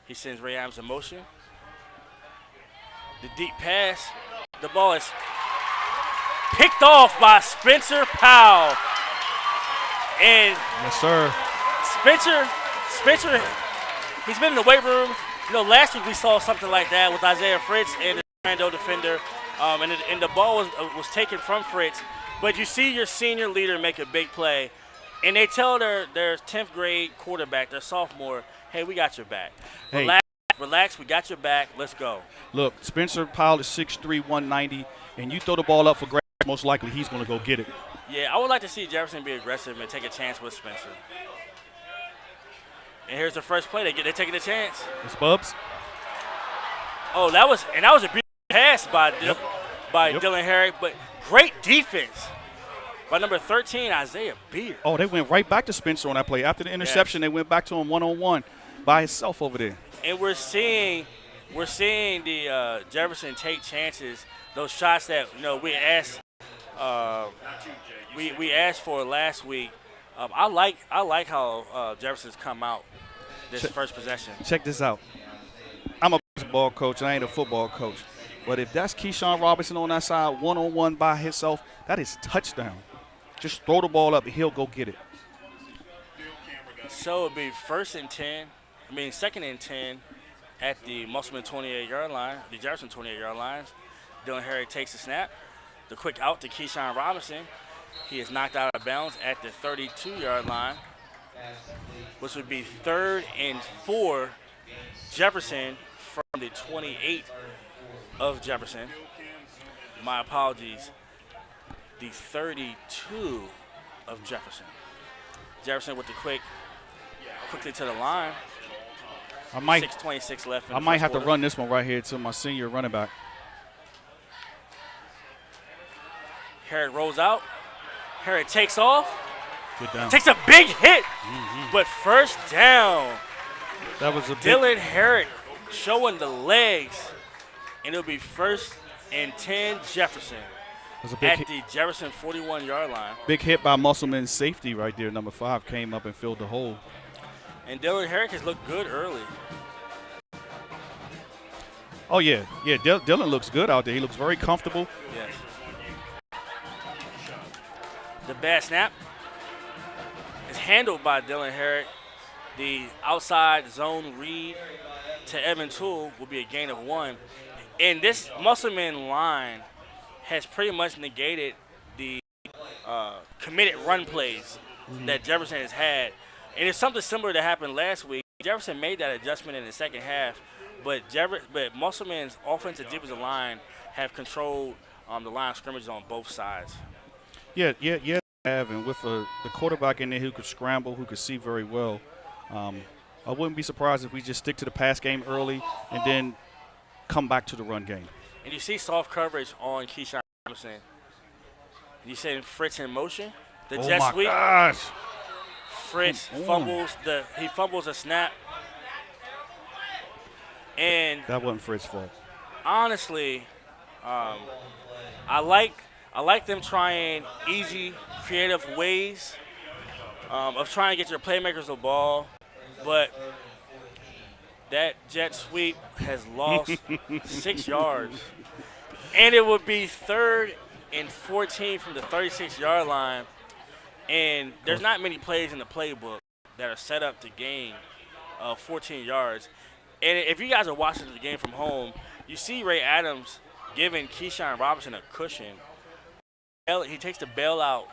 He sends Ray Adams in motion. The deep pass. The ball is picked off by Spencer Powell. And yes, sir. Spencer, he's been in the weight room. Last week we saw something like that with Isaiah Fritz and the Brando defender, and the ball was taken from Fritz. But you see your senior leader make a big play, and they tell their 10th grade quarterback, their sophomore, hey, we got your back. Hey. Relax, we got your back. Let's go. Look, Spencer Powell is 6'3", 190, and you throw the ball up for grabs, most likely he's going to go get it. Yeah, I would like to see Jefferson be aggressive and take a chance with Spencer. And here's the first play. They're taking a chance. It's Bubs. Oh, that was a beautiful pass by Dylan Herrick, but great defense by number 13, Isaiah Beard. Oh, they went right back to Spencer on that play. After the interception, They went back to him one-on-one by himself over there. And we're seeing the Jefferson take chances, those shots that we asked we asked for last week. I like how Jefferson's come out this first possession. Check this out. I'm a basketball coach. I ain't a football coach. But if that's Keyshawn Robinson on that side, one-on-one by himself, that is touchdown. Just throw the ball up and he'll go get it. So it'll be 2nd and 10 at the Musselman 28-yard line, the Jefferson 28-yard lines. Dylan Herrick takes the snap. The quick out to Keyshawn Robinson. He is knocked out of bounds at the 32-yard line, which would be 3rd and 4 Jefferson from the 28 of Jefferson. My apologies. The 32 of Jefferson. Jefferson with the quickly to the line. 6:26 left. I might have to run this one right here to my senior running back. Herrick rolls out. Herrick takes off. Good down. Takes a big hit, but first down. That was a Dylan Herrick showing the legs, and it'll be 1st and 10 Jefferson at the Jefferson 41-yard line. Big hit by Musselman's safety right there. Number 5 came up and filled the hole. And Dylan Herrick has looked good early. Oh, yeah. Yeah, Dylan looks good out there. He looks very comfortable. Yes. The bad snap is handled by Dylan Herrick. The outside zone read to Evan Toole will be a gain of 1. And this Musselman line has pretty much negated the committed run plays that Jefferson has had. And it's something similar that happened last week. Jefferson made that adjustment in the second half, but Musselman's offensive defensive line have controlled the line of scrimmages on both sides. Yeah, and with the quarterback in there who could scramble, who could see very well, I wouldn't be surprised if we just stick to the pass game early and then come back to the run game. And you see soft coverage on Keyshawn Robinson. You see Fritz in motion. The jet sweep. Oh, my gosh. Fritz fumbles a snap. And that wasn't Fritz's fault. Honestly, I like them trying easy, creative ways of trying to get your playmakers the ball, but that jet sweep has lost 6 yards. And it would be 3rd and 14 from the 36-yard line. And there's not many plays in the playbook that are set up to gain 14 yards. And if you guys are watching the game from home, you see Ray Adams giving Keyshawn Robinson a cushion. He takes the bailout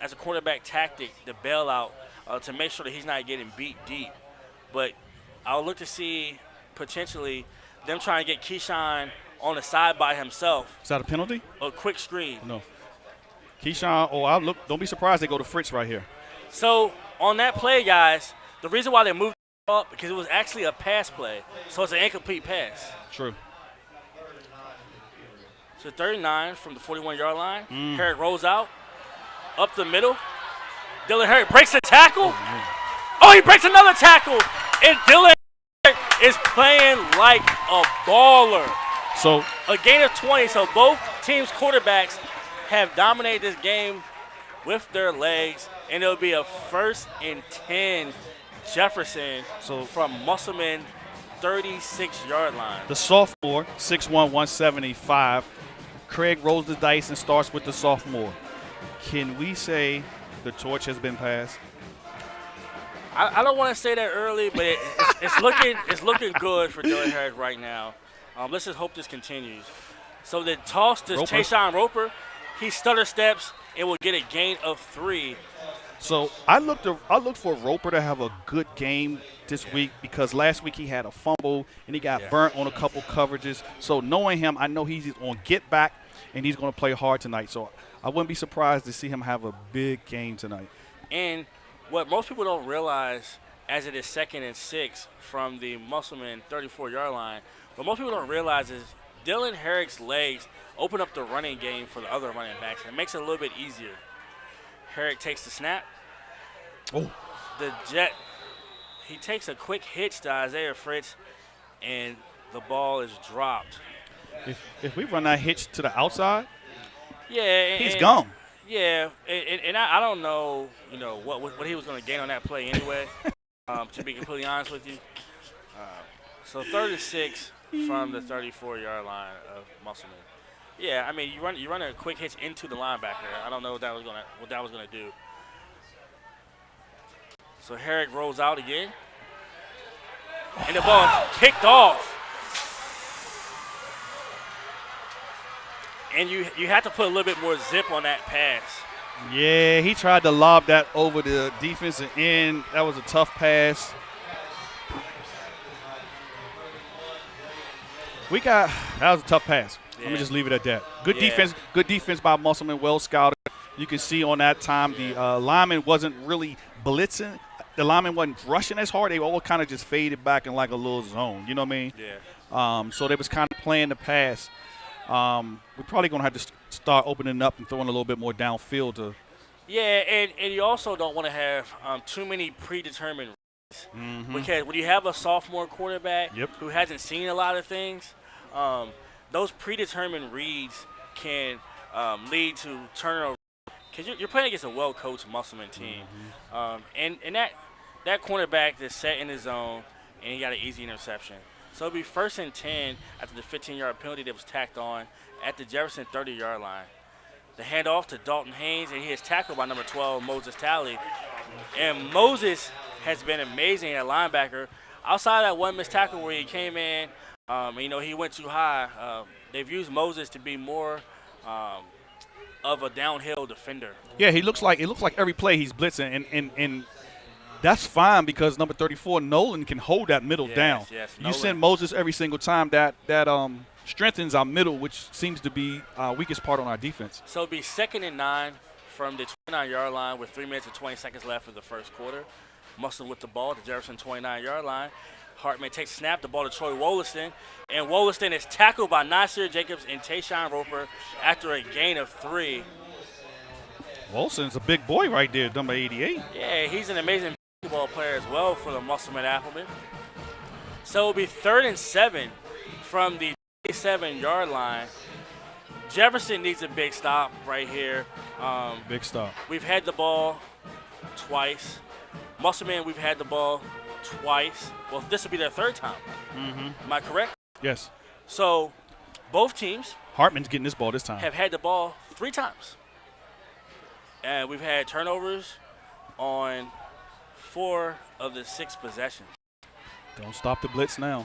as a quarterback tactic, the bailout to make sure that he's not getting beat deep. But I'll look to see potentially them trying to get Keyshawn on the side by himself. Is that a penalty? A quick screen. No. Keyshawn, don't be surprised they go to Fritz right here. So on that play, guys, the reason why they moved up because it was actually a pass play. So it's an incomplete pass. True. So 39 from the 41-yard line. Herrick rolls out, up the middle. Dylan Herrick breaks the tackle. He breaks another tackle. And Dylan Herrick is playing like a baller. So a gain of 20. So both teams' quarterbacks have dominated this game with their legs. And it'll be a 1st and 10 Jefferson from Musselman 36-yard line. The sophomore, 6'1", 175. Craig rolls the dice and starts with the sophomore. Can we say the torch has been passed? I don't want to say that early, but it's looking good for Dylan Herrick right now. Let's just hope this continues. So the toss to Tayshawn Roper. He stutter steps and will get a gain of 3. So I looked for Roper to have a good game this week because last week he had a fumble and he got burnt on a couple coverages. So knowing him, I know he's on get back and he's going to play hard tonight. So I wouldn't be surprised to see him have a big game tonight. And what most people don't realize, as it is 2nd and 6 from the Musselman 34-yard line, what most people don't realize is Dylan Herrick's legs open up the running game for the other running backs. And it makes it a little bit easier. Herrick takes the snap. The jet, he takes a quick hitch to Isaiah Fritz, and the ball is dropped. If we run that hitch to the outside, he's gone. Yeah, and I don't know, what he was going to gain on that play anyway, to be completely honest with you. So 3rd and 6 from the 34-yard line of Musselman. Yeah, I mean, you run a quick hitch into the linebacker. I don't know what that was gonna do. So Herrick rolls out again, and the ball is kicked off. And you have to put a little bit more zip on that pass. Yeah, he tried to lob that over the defensive end. That was a tough pass. that was a tough pass. Yeah. Let me just leave it at that. Good Yeah. defense by Musselman, well scouted. You can see on that time the lineman wasn't really blitzing. The lineman wasn't rushing as hard. They all kind of just faded back in like a little zone. You know what I mean? Yeah. So they was kind of playing the pass. We're probably going to have to start opening up and throwing a little bit more downfield to. Yeah, and you also don't want to have too many predetermined reads. Because when you have a sophomore quarterback who hasn't seen a lot of things, those predetermined reads can lead to turnover. Because you're playing against a well-coached Musselman team. And that cornerback that's set in his zone, and he got an easy interception. So it'll be 1st and 10 after the 15-yard penalty that was tacked on at the Jefferson 30-yard line. The handoff to Dalton Haynes, and he is tackled by number 12, Moses Talley. And Moses has been amazing at linebacker. Outside of that one missed tackle where he came in, he went too high. They've used Moses to be more of a downhill defender. Yeah, it looks like every play he's blitzing, and that's fine because number 34 Nolan can hold that middle down. Yes, you send Moses every single time. That strengthens our middle, which seems to be our weakest part on our defense. So it'll be 2nd and 9 from the 29-yard line with 3 minutes and 20 seconds left of the first quarter. Musselman with the ball at the Jefferson 29-yard line. Hartman takes snap, the ball to Troy Wollaston, and Wollaston is tackled by Nasir Jacobs and Tayshawn Roper after a gain of 3. Wollaston's a big boy right there, number 88. Yeah, he's an amazing basketball player as well for the Musselman Applemen. So it'll be 3rd and 7 from the 7-yard line. Jefferson needs a big stop right here. Big stop. We've had the ball twice. Musselman, we've had the ball twice. Well, this will be their 3rd time. Am I correct? Yes. So both teams Hartman's getting this ball this time. have had the ball 3 times. And we've had turnovers on 4 of the 6 possessions. Don't stop the blitz now.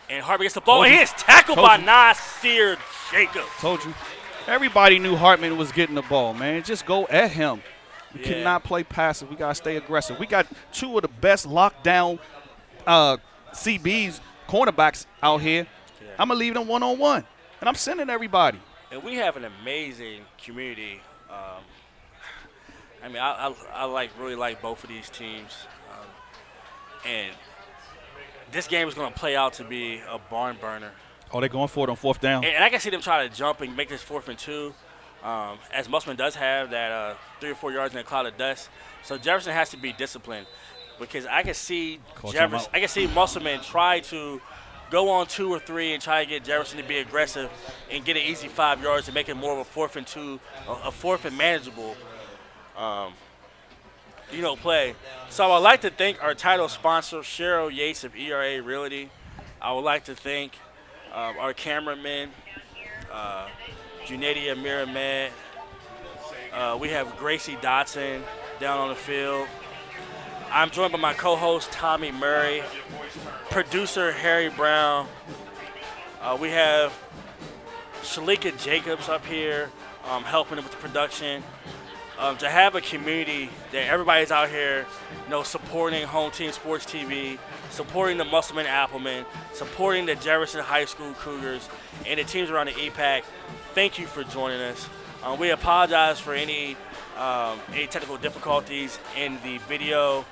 And Hartman gets the ball, and he is tackled by Nasir Jacobs. Told you. Everybody knew Hartman was getting the ball, man. Just go at him. We cannot play passive. We got to stay aggressive. We got 2 of the best lockdown CBs, cornerbacks out here. Yeah. I'm going to leave them one-on-one, and I'm sending everybody. And we have an amazing community. I really like both of these teams. And this game is going to play out to be a barn burner. Oh, they're going for it on 4th down. And I can see them try to jump and make this 4th and 2. As Musselman does have that 3 or 4 yards in a cloud of dust. So Jefferson has to be disciplined because I can see Musselman try to go on 2 or 3 and try to get Jefferson to be aggressive and get an easy 5 yards to make it more of a 4th and 2, a 4th and manageable play. So I would like to thank our title sponsor, Cheryl Yates of ERA Realty. I would like to thank our cameramen, Junadia Miramed. We have Gracie Dotson down on the field. I'm joined by my co-host, Tommy Murray, producer, Harry Brown. We have Shalika Jacobs up here helping with the production. To have a community that everybody's out here, supporting Home Team Sports TV, supporting the Musselman Applemen, supporting the Jefferson High School Cougars, and the teams around the EPAC. Thank you for joining us. We apologize for any technical difficulties in the video,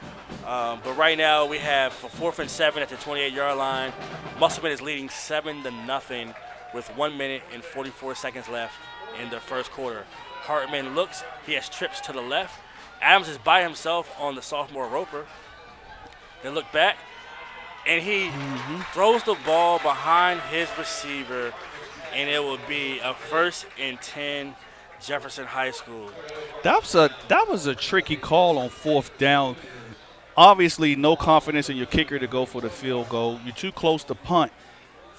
but right now we have for 4th and 7 at the 28-yard line. Musselman is leading 7-0 with 1 minute and 44 seconds left in the first quarter. Hartman looks, he has trips to the left. Adams is by himself on the sophomore Roper. They look back, and he throws the ball behind his receiver, and it will be a 1st and 10 Jefferson High School. That was a tricky call on 4th down. Obviously, no confidence in your kicker to go for the field goal. You're too close to punt.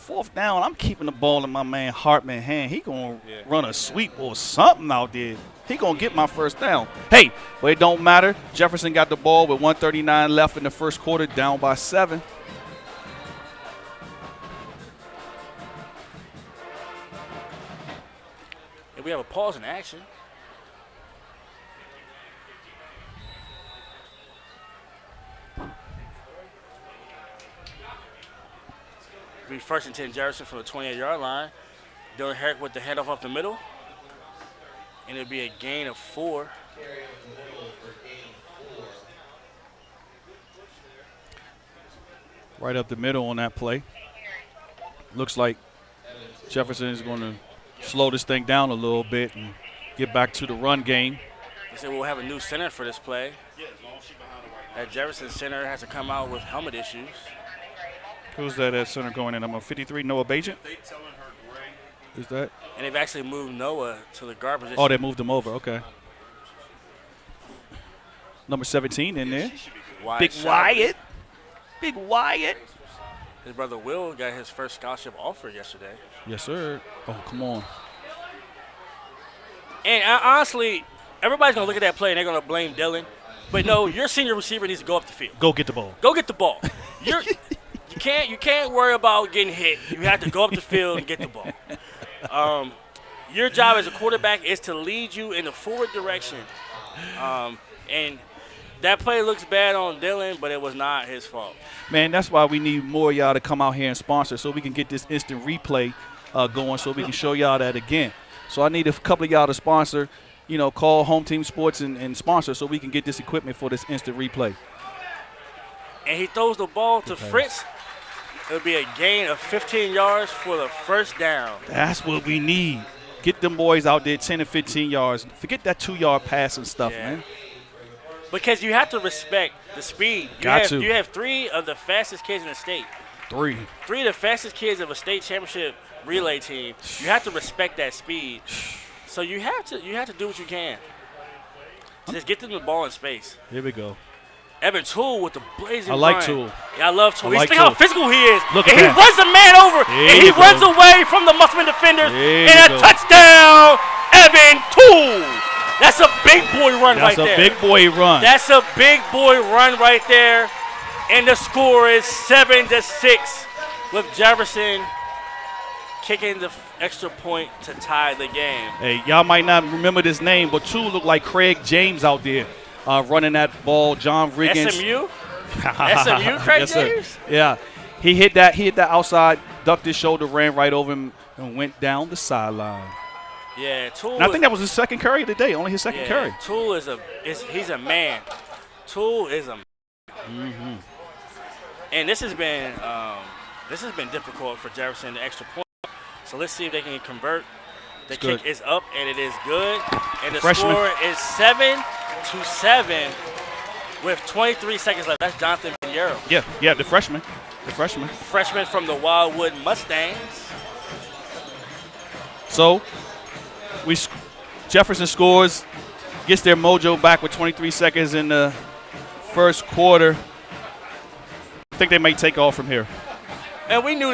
4th down, I'm keeping the ball in my man Hartman's hand. He going to run a sweep or something out there. He going to get my 1st down. Hey, but it don't matter. Jefferson got the ball with 1:39 left in the first quarter, down by 7. And we have a pause in action. be 1st and 10 Jefferson from the 28-yard line. Dylan Herrick with the handoff up the middle. And it'll be a gain of 4. Right up the middle on that play. Looks like Jefferson is going to slow this thing down a little bit and get back to the run game. They say we'll have a new center for this play. That Jefferson center has to come out with helmet issues. Who's that at center going in? Number 53, Noah Bajent? Is that? And they've actually moved Noah to the guard position. Oh, they moved him over. Okay. Number 17 in there. Big Wyatt. Big Wyatt. His brother Will got his first scholarship offer yesterday. Yes, sir. Oh, come on. And honestly, everybody's going to look at that play and they're going to blame Dylan. But no, your senior receiver needs to go up the field. Go get the ball. Go get the ball. You can't worry about getting hit. You have to go up the field and get the ball. Your job as a quarterback is to lead you in the forward direction. And that play looks bad on Dylan, but it was not his fault. Man, that's why we need more of y'all to come out here and sponsor so we can get this instant replay going so we can show y'all that again. So I need a couple of y'all to sponsor, call Home Team Sports and sponsor so we can get this equipment for this instant replay. And he throws the ball to Fritz. It'll be a gain of 15 yards for the first down. That's what we need. Get them boys out there 10 and 15 yards. Forget that 2-yard pass and stuff, man. Because you have to respect the speed. You have 3 of the fastest kids in the state. 3 of the fastest kids of a state championship relay team. You have to respect that speed. So you have to do what you can. Just get them the ball in space. Here we go. Evan Toole with the blazing I like run. Toole. Yeah, I love Toole. Like Think how physical he is. Look at and that. He runs a man over. And he runs away from the Musselman defenders. And a touchdown, Evan Toole. That's a big boy run right there. That's a big boy run. That's a big boy run right there. And the score is 7-6 with Jefferson kicking the extra point to tie the game. Hey, y'all might not remember this name, but Toole looked like Craig James out there running that ball. John Riggins. SMU? SMU, Craig James? Yeah. He hit that outside, ducked his shoulder, ran right over him, and went down the sideline. Yeah, Toole. And I think that was his second carry of the day, only his second carry. Toole he's a man. Toole is a man. Mm-hmm. And this has been difficult for Jefferson, the extra point. So let's see if they can convert. The kick is up, and it is good. And the score is 7-7 with 23 seconds left. That's Jonathan Pinheiro. Yeah, the freshman. Freshman from the Wildwood Mustangs. So Jefferson scores, gets their mojo back with 23 seconds in the first quarter. I think they may take off from here. And we knew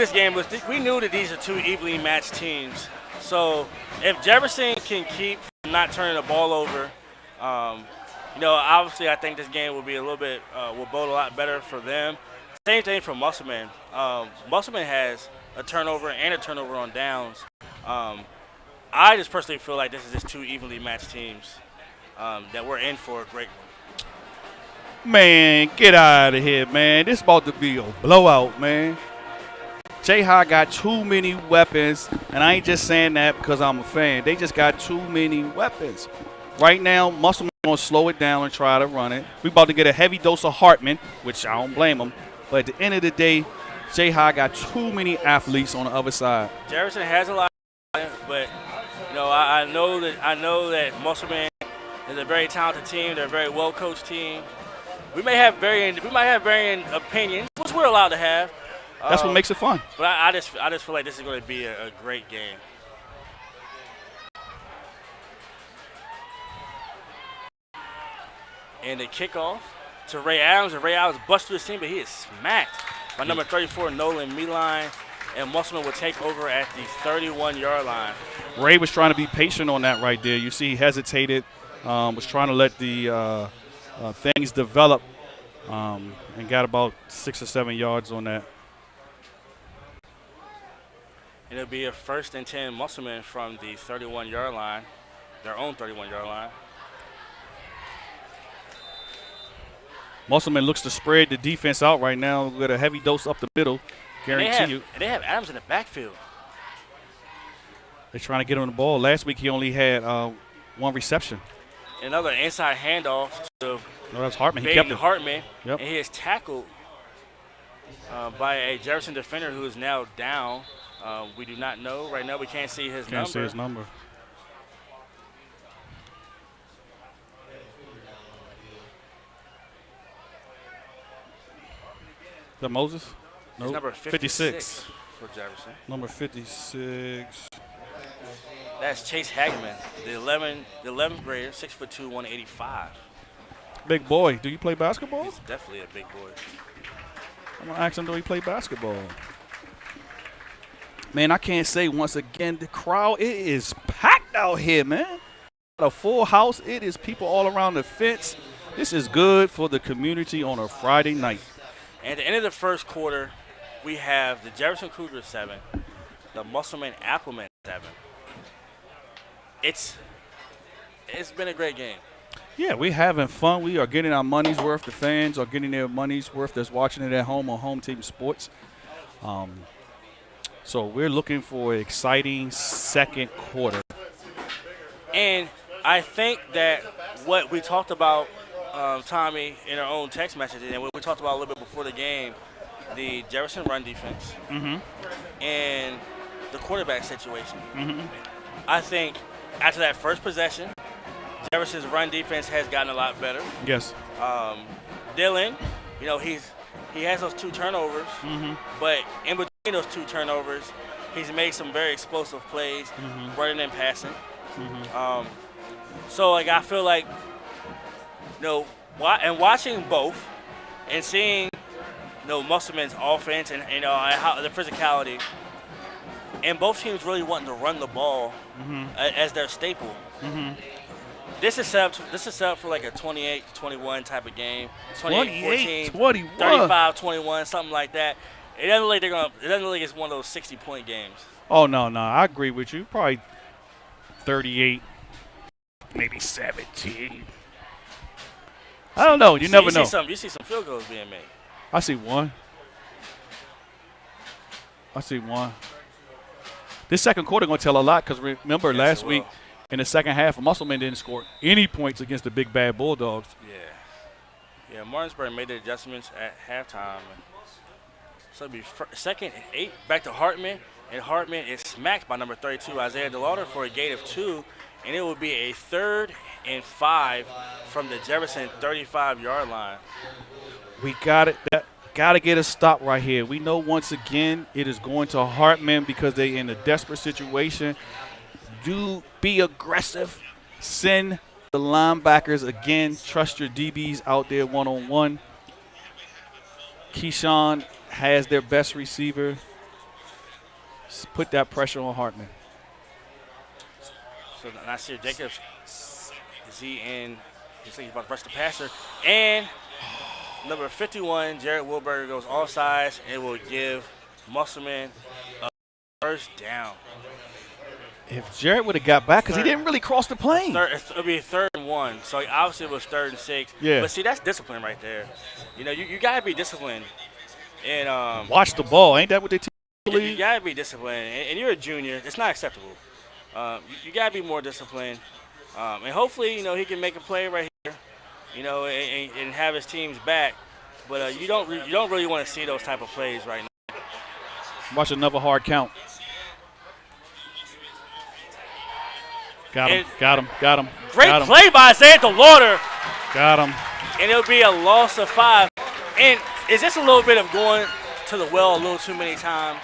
we knew that these are 2 evenly matched teams. So if Jefferson can keep from not turning the ball over, obviously I think this game will be will bode a lot better for them. Same thing for Musselman. Musselman has a turnover and a turnover on downs. I just personally feel like this is just 2 evenly matched teams that we're in for a great one. Man, get out of here, man. This is about to be a blowout, man. Jayhawk got too many weapons, and I ain't just saying that because I'm a fan. They just got too many weapons. Right now, Musselman going to slow it down and try to run it. We about to get a heavy dose of Hartman, which I don't blame him. But at the end of the day, Jayhawk got too many athletes on the other side. Jefferson has a lot, but I know that Musselman is a very talented team. They're a very well coached team. We might have varying opinions, which we're allowed to have. That's what makes it fun. But I just feel like this is going to be a great game. And the kickoff to Ray Adams, and Ray Adams busts through the seam, but he is smacked by number 34, Nolan Meeline, and Musselman will take over at the 31-yard line. Ray was trying to be patient on that right there. You see he hesitated, was trying to let the things develop, and got about 6 or 7 yards on that. It'll be a 1st and 10 Musselman from the 31-yard line, their own 31-yard line. Musselman looks to spread the defense out right now with a heavy dose up the middle. Guarantee you. And they have Adams in the backfield. They're trying to get him the ball. Last week he only had one reception. Another inside handoff to No, that's Hartman. He kept it. Hartman. Yep. And he is tackled by a Jefferson defender who is now down. We do not know. Right now we can't see his number. Can't see his number. Is that Moses? No. He's number 56 for Jefferson. Number 56. That's Chase Hageman, the 11th grader, 6'2", 185. Big boy. Do you play basketball? He's definitely a big boy. I'm going to ask him, do he play basketball? Man, I can't say once again, the crowd, it is packed out here, man. A full house. It is people all around the fence. This is good for the community on a Friday night. And at the end of the first quarter, we have the Jefferson Cougars 7, the Musselman Applemen 7. It's been a great game. Yeah, we're having fun. We are getting our money's worth. The fans are getting their money's worth that's watching it at home on Home Team Sports. So we're looking for an exciting second quarter. And I think that what we talked about, Tommy, in our own text messages, and what we talked about a little bit before the game, the Jefferson run defense and the quarterback situation. I think after that first possession, Jefferson's run defense has gotten a lot better. Yes. Dylan, he has those 2 turnovers, but in between those 2 turnovers, he's made some very explosive plays, running and passing. So I feel like, and watching both and seeing Musselman's offense and how the physicality, and both teams really wanting to run the ball as their staple. This is set up for like a 28-21 type of game. 28-14, 21. 35-21, something like that. It doesn't look like it's one of those 60-point games. Oh, no. I agree with you. Probably 38, maybe 17. I don't know. You never know. You see some field goals being made. I see one. This second quarter going to tell a lot because remember last week in the second half, Musselman didn't score any points against the big bad Bulldogs. Yeah, Martinsburg made the adjustments at halftime. So it'll be second and 8 back to Hartman, and Hartman is smacked by number 32, Isaiah DeLauder, for a gain of 2, and it will be a 3rd and 5 from the Jefferson 35-yard line. We got to get a stop right here. We know once again it is going to Hartman because they're in a desperate situation. Be aggressive. Send the linebackers again. Trust your DBs out there one-on-one. Keyshawn has their best receiver. Just put that pressure on Hartman. So Nasir Jacobs, is he in? He's about to rush the passer. And number 51, Jared Wilberger, goes offsides and will give Musselman a first down. If Jared would have got back, because he didn't really cross the plane. It'll be 3rd and 1. So obviously it was 3rd and 6. Yeah. But see, that's discipline right there. You got to be disciplined. And watch the ball. Ain't that what they teach? You got to be disciplined. And you're a junior. It's not acceptable. You got to be more disciplined. And hopefully, he can make a play right here, and have his team's back. But you don't really want to see those type of plays right now. Watch another hard count. Got him. Great play by Isaiah DeLauder. Got him. And it'll be a loss of 5. And is this a little bit of going to the well a little too many times?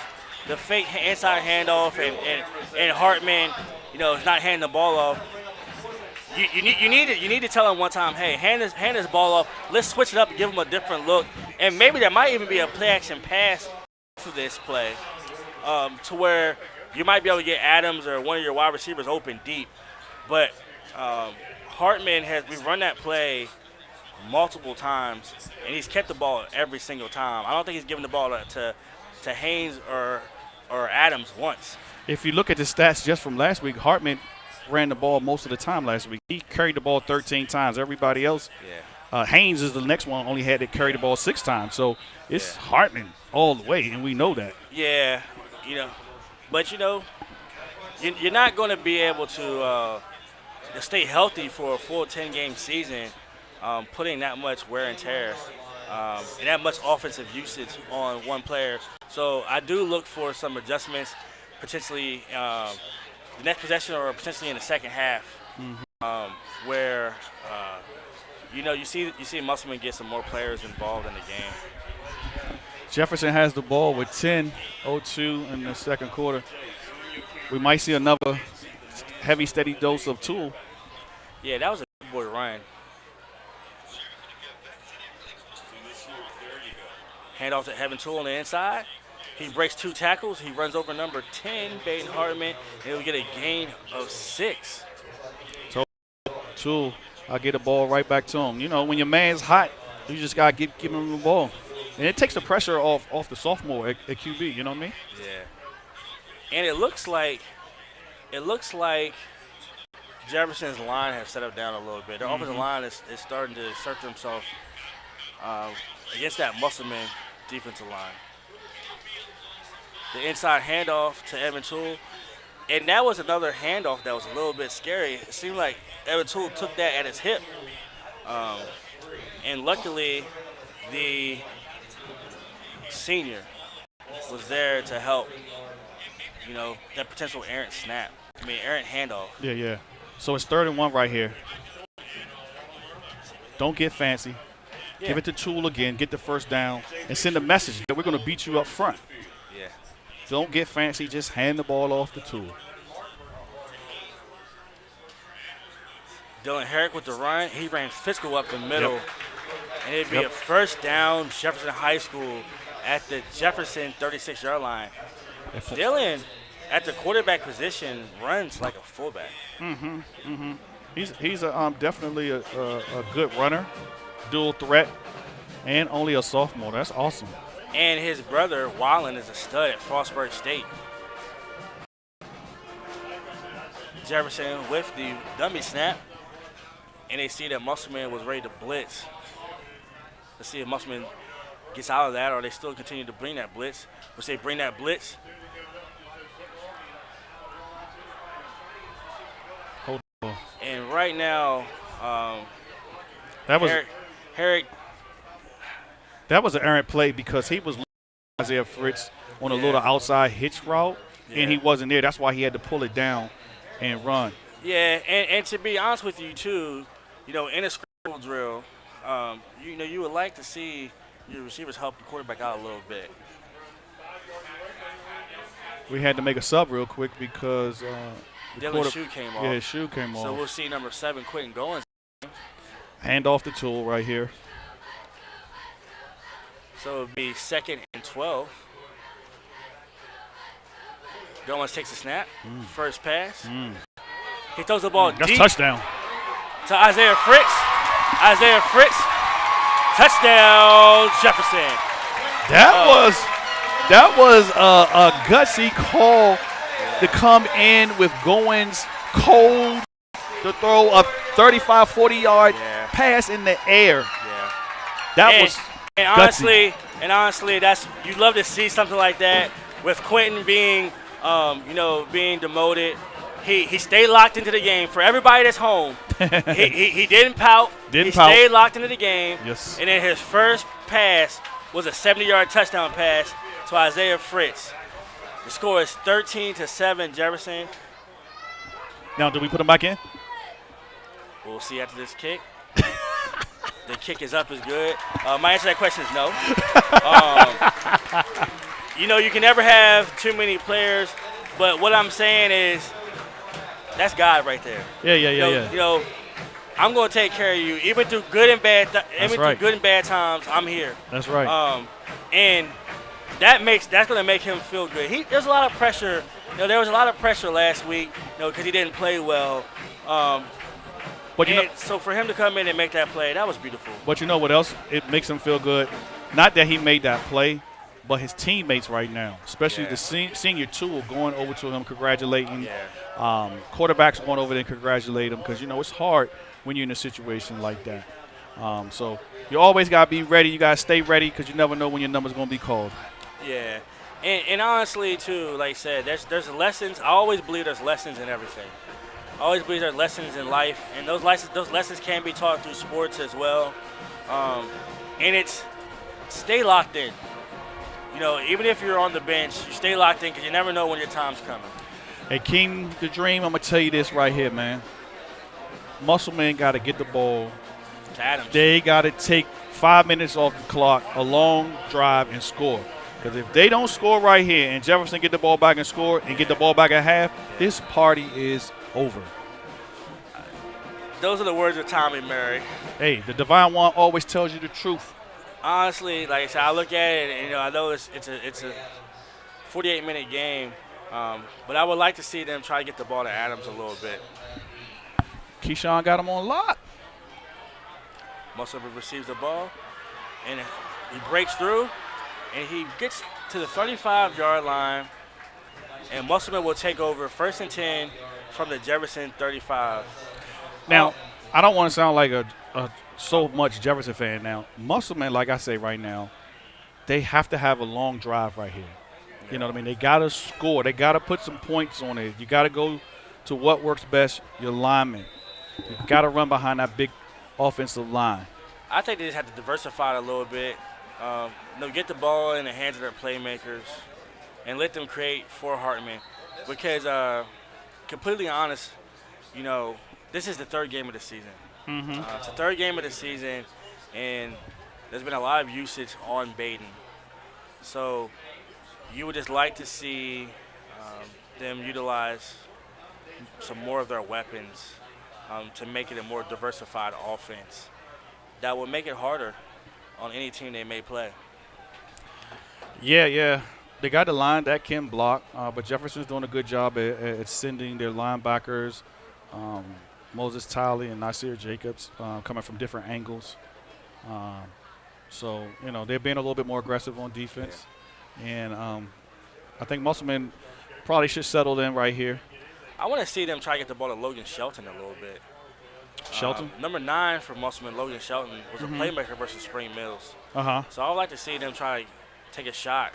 The fake inside handoff and Hartman, is not handing the ball off. You need to tell him one time, hey, hand this ball off. Let's switch it up and give him a different look. And maybe there might even be a play action pass for this play, to where you might be able to get Adams or one of your wide receivers open deep. But Hartman we've run that play multiple times, and he's kept the ball every single time. I don't think he's given the ball to Haynes or Adams once. If you look at the stats just from last week, Hartman ran the ball most of the time last week. He carried the ball 13 times. Everybody else, Haynes is the next one, only had to carry the ball 6 times. So it's Hartman all the way, and we know that. Yeah, but you're not going to be able to stay healthy for a full 10-game season, putting that much wear and tear and that much offensive usage on one player. So I do look for some adjustments, potentially the next possession or potentially in the second half, where you see Musselman get some more players involved in the game. Jefferson has the ball with 10:02 in the second quarter. We might see another heavy, steady dose of Tool. Yeah, that was a good boy run. Hand off to Evan Tool on the inside. He breaks 2 tackles. He runs over number 10, Baden Hartman, and he'll get a gain of 6. So Tool, I'll get the ball right back to him. When your man's hot, you just got to give him the ball. And it takes the pressure off the sophomore at QB, you know what I mean? Yeah. And it looks like Jefferson's line has settled down a little bit. Their offensive line is starting to assert themselves against that Musselman defensive line. The inside handoff to Evan Tool. And that was another handoff that was a little bit scary. It seemed like Evan Tool took that at his hip. And luckily, the senior was there to help, that potential errant handoff. Yeah. So it's 3rd and 1 right here. Don't get fancy. Yeah. Give it to Tool again, get the first down, and send a message that we're going to beat you up front. Yeah. Don't get fancy. Just hand the ball off to Tool. Dylan Herrick with the run. He ran physical up the middle. And it'd be a first down, Jefferson High School at the Jefferson 36-yard line. Dylan, at the quarterback position, runs like a fullback. He's definitely a good runner, dual threat, and only a sophomore. That's awesome. And his brother, Wallen, is a stud at Frostburg State. Jefferson with the dummy snap. And they see that Musselman was ready to blitz. Let's see if Musselman gets out of that or they still continue to bring that blitz. Once they bring that blitz. Hold on. And right now, that was Herrick. That was an errant play because he was Isaiah Fritz on a little outside hitch route, and he wasn't there. That's why he had to pull it down and run. Yeah, and to be honest with you, too, in a scramble drill, you would like to see your receivers help the quarterback out a little bit. We had to make a sub real quick because Dylan's shoe came off. Yeah, his shoe came off. So we'll see number 7, Quentin Goins. Hand off the Tool right here. So it'll be 2nd and 12. Goins takes a snap. First pass. He throws the ball That's deep. Touchdown. To Isaiah Fritz. Isaiah Fritz. Touchdown, Jefferson. That was a gutsy call to come in with Goins cold to throw a 35, 40-yard pass in the air. Yeah. That was gutsy. And honestly, that's you love to see something like that with Quentin being, being demoted. He stayed locked into the game. For everybody that's home, he didn't pout. He stayed locked into the game. Yes. And then his first pass was a 70-yard touchdown pass to Isaiah Fritz. The score is 13-7, Jefferson. Now, do we put him back in? We'll see after this kick. The kick is up is good. My answer to that question is no. You can never have too many players, but what I'm saying is that's God right there. Yeah. I'm going to take care of you, even through good and bad. Through good and bad times. I'm here. That's right. And that's going to make him feel good. There's a lot of pressure. There was a lot of pressure last week, because he didn't play well. So for him to come in and make that play, that was beautiful. But you know what else? It makes him feel good. Not that he made that play, but his teammates right now, especially the senior Tool going over to him, congratulating. Quarterbacks going over there and congratulate him because, it's hard when you're in a situation like that. So you always got to be ready. You got to stay ready because you never know when your number's going to be called. Yeah. And honestly, too, like I said, there's lessons. I always believe there's lessons in everything. I always believe there's lessons in life, and those lessons can be taught through sports as well. And it's stay locked in. You know, even if you're on the bench, you stay locked in because you never know when your time's coming. Hey, King the Dream, I'm going to tell you this right here, man. Musselman got to get the ball. To Adams. They got to take 5 minutes off the clock, a long drive, and score. Because if they don't score right here and Jefferson get the ball back and score and get the ball back at half, this party is over. Those are the words of Tommy Murray. Hey, the Divine One always tells you the truth. Honestly, like I said, I look at it and, you know, I know it's a 48-minute game, but I would like to see them try to get the ball to Adams a little bit. Keyshawn got him on lock. Musselman receives the ball, and he breaks through, and he gets to the 35-yard line, and Musselman will take over 1st and 10 from the Jefferson 35. Now, I don't want to sound like a so much Jefferson fan now. Musselman, like I say right now, they have to have a long drive right here. You know what I mean? They got to score. They got to put some points on it. You got to go to what works best, your linemen. You got to run behind that big offensive line. I think they just have to diversify it a little bit. Get the ball in the hands of their playmakers and let them create for Hartman. Because, completely honest, you know, this is the 3rd game of the season. It's the 3rd game of the season, and there's been a lot of usage on Baden. So you would just like to see them utilize some more of their weapons to make it a more diversified offense. That would make it harder on any team they may play. Yeah. They got the line that can block, but Jefferson's doing a good job at sending their linebackers, Moses Talley and Nasir Jacobs, coming from different angles. So, you know, they're being a little bit more aggressive on defense. And I think Musselman probably should settle in right here. I want to see them try to get the ball to Logan Shelton a little bit. Shelton? Number 9 for Musselman, Logan Shelton, was a playmaker versus Spring Mills. So I would like to see them try to take a shot.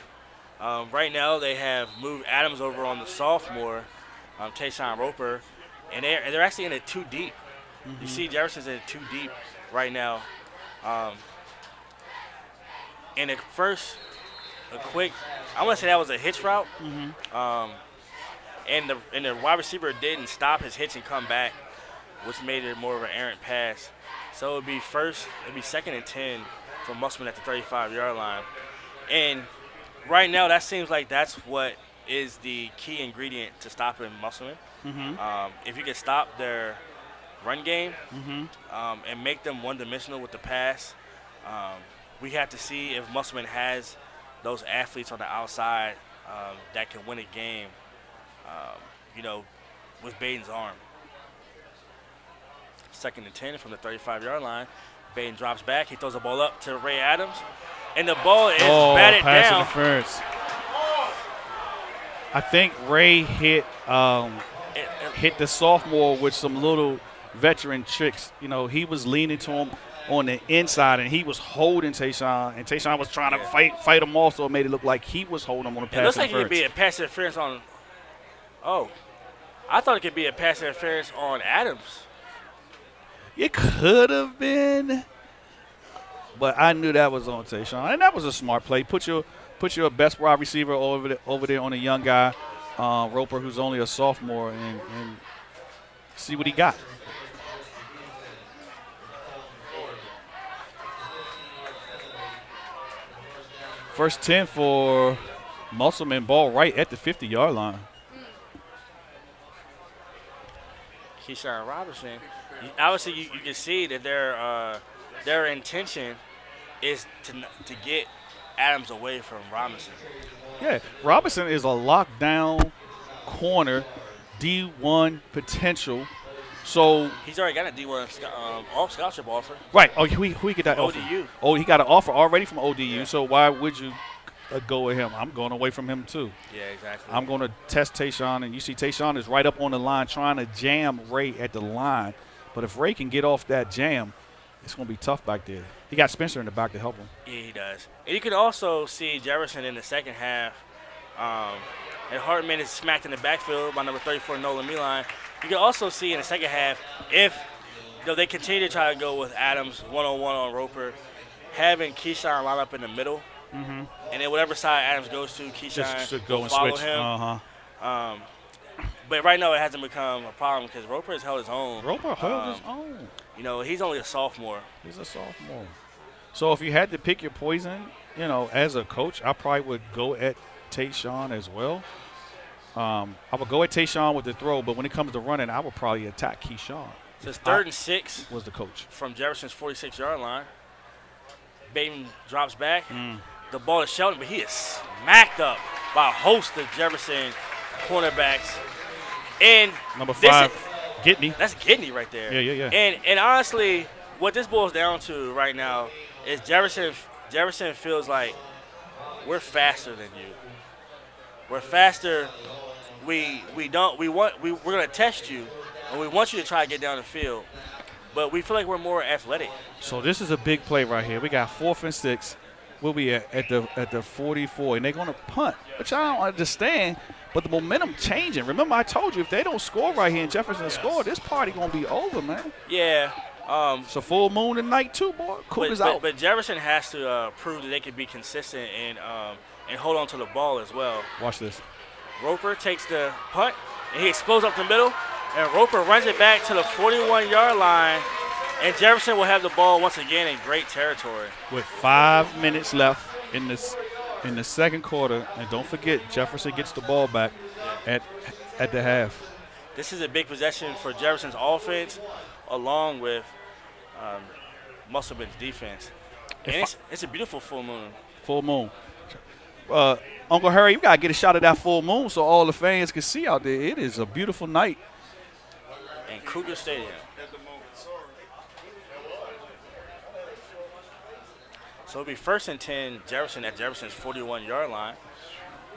Right now they have moved Adams over on the sophomore, Tayshawn Roper, and they're actually in it 2 deep. You see Jefferson's in it 2 deep right now. And at first, I want to say that was a hitch route. And the wide receiver didn't stop his hitch and come back, which made it more of an errant pass. So it'd be 2nd and 10 for Musselman at the 35-yard line. And right now, that seems like that's what is the key ingredient to stopping Musselman. If you can stop their run game and make them one-dimensional with the pass, we have to see if Musselman has those athletes on the outside that can win a game, with Baden's arm. 2nd and 10 from the 35-yard line. Baden drops back. He throws the ball up to Ray Adams. And the ball is batted pass down. Interference. I think Ray hit the sophomore with some little veteran tricks. You know, he was leaning to him on the inside, and he was holding Tayshawn, and Tayshawn was trying to fight him off, so it made it look like he was holding him on a pass interference. It looks like it could be a pass interference on – I thought it could be a pass interference on Adams. It could have been, but I knew that was on Tayshawn, and that was a smart play. Put your best wide receiver over there on a young guy, Roper, who's only a sophomore, and see what he got. First 10 for Musselman, ball right at the 50-yard line. Keyshawn Robinson, obviously you can see that their intention is to get Adams away from Robinson. Yeah, Robinson is a lockdown corner, D1 potential. So he's already got a D1 scholarship offer. Right. Oh, who get that offer? ODU. Oh, he got an offer already from ODU. Yeah. So why would you go with him? I'm going away from him too. Yeah, exactly. I'm going to test Tayshawn, and you see Tayshawn is right up on the line trying to jam Ray at the line. But if Ray can get off that jam, it's going to be tough back there. He got Spencer in the back to help him. Yeah, he does. And you can also see Jefferson in the second half. And Hartman is smacked in the backfield by number 34, Nolan Meeline. You can also see in the second half, if they continue to try to go with Adams one-on-one on Roper, having Keyshawn line up in the middle, and then whatever side Adams goes to, Keyshawn should go and follow switch. him. But right now it hasn't become a problem because Roper has held his own. Roper held his own. He's only a sophomore. He's a sophomore. So if you had to pick your poison, as a coach, I probably would go at Tayshawn as well. I would go at Tayshawn with the throw, but when it comes to running, I would probably attack Keyshawn. So it's 3rd and 6. Was the coach. From Jefferson's 46-yard line. Bateman drops back. The ball is Shelton, but he is smacked up by a host of Jefferson cornerbacks. And number 5, Gitney. That's Gitney right there. Yeah. And honestly, what this boils down to right now is Jefferson feels like we're faster than you. We're faster. We're gonna test you, and we want you to try to get down the field, but we feel like we're more athletic. So this is a big play right here. We got 4th and 6. We'll be at the 44, and they're gonna punt, which I don't understand. But the momentum changing. Remember, I told you if they don't score right here and Jefferson score, this party gonna be over, man. Yeah. It's a full moon tonight too, boy. Cougars out. But Jefferson has to prove that they can be consistent and hold on to the ball as well. Watch this. Roper takes the punt, and he explodes up the middle, and Roper runs it back to the 41-yard line, and Jefferson will have the ball once again in great territory. With 5 minutes left in the second quarter, and don't forget, Jefferson gets the ball back at the half. This is a big possession for Jefferson's offense, along with Musselman's defense. And it's a beautiful full moon. Full moon. Uncle Harry, you got to get a shot of that full moon so all the fans can see out there. It is a beautiful night. In Cougar Stadium. So it'll be 1st and 10, Jefferson at Jefferson's 41-yard line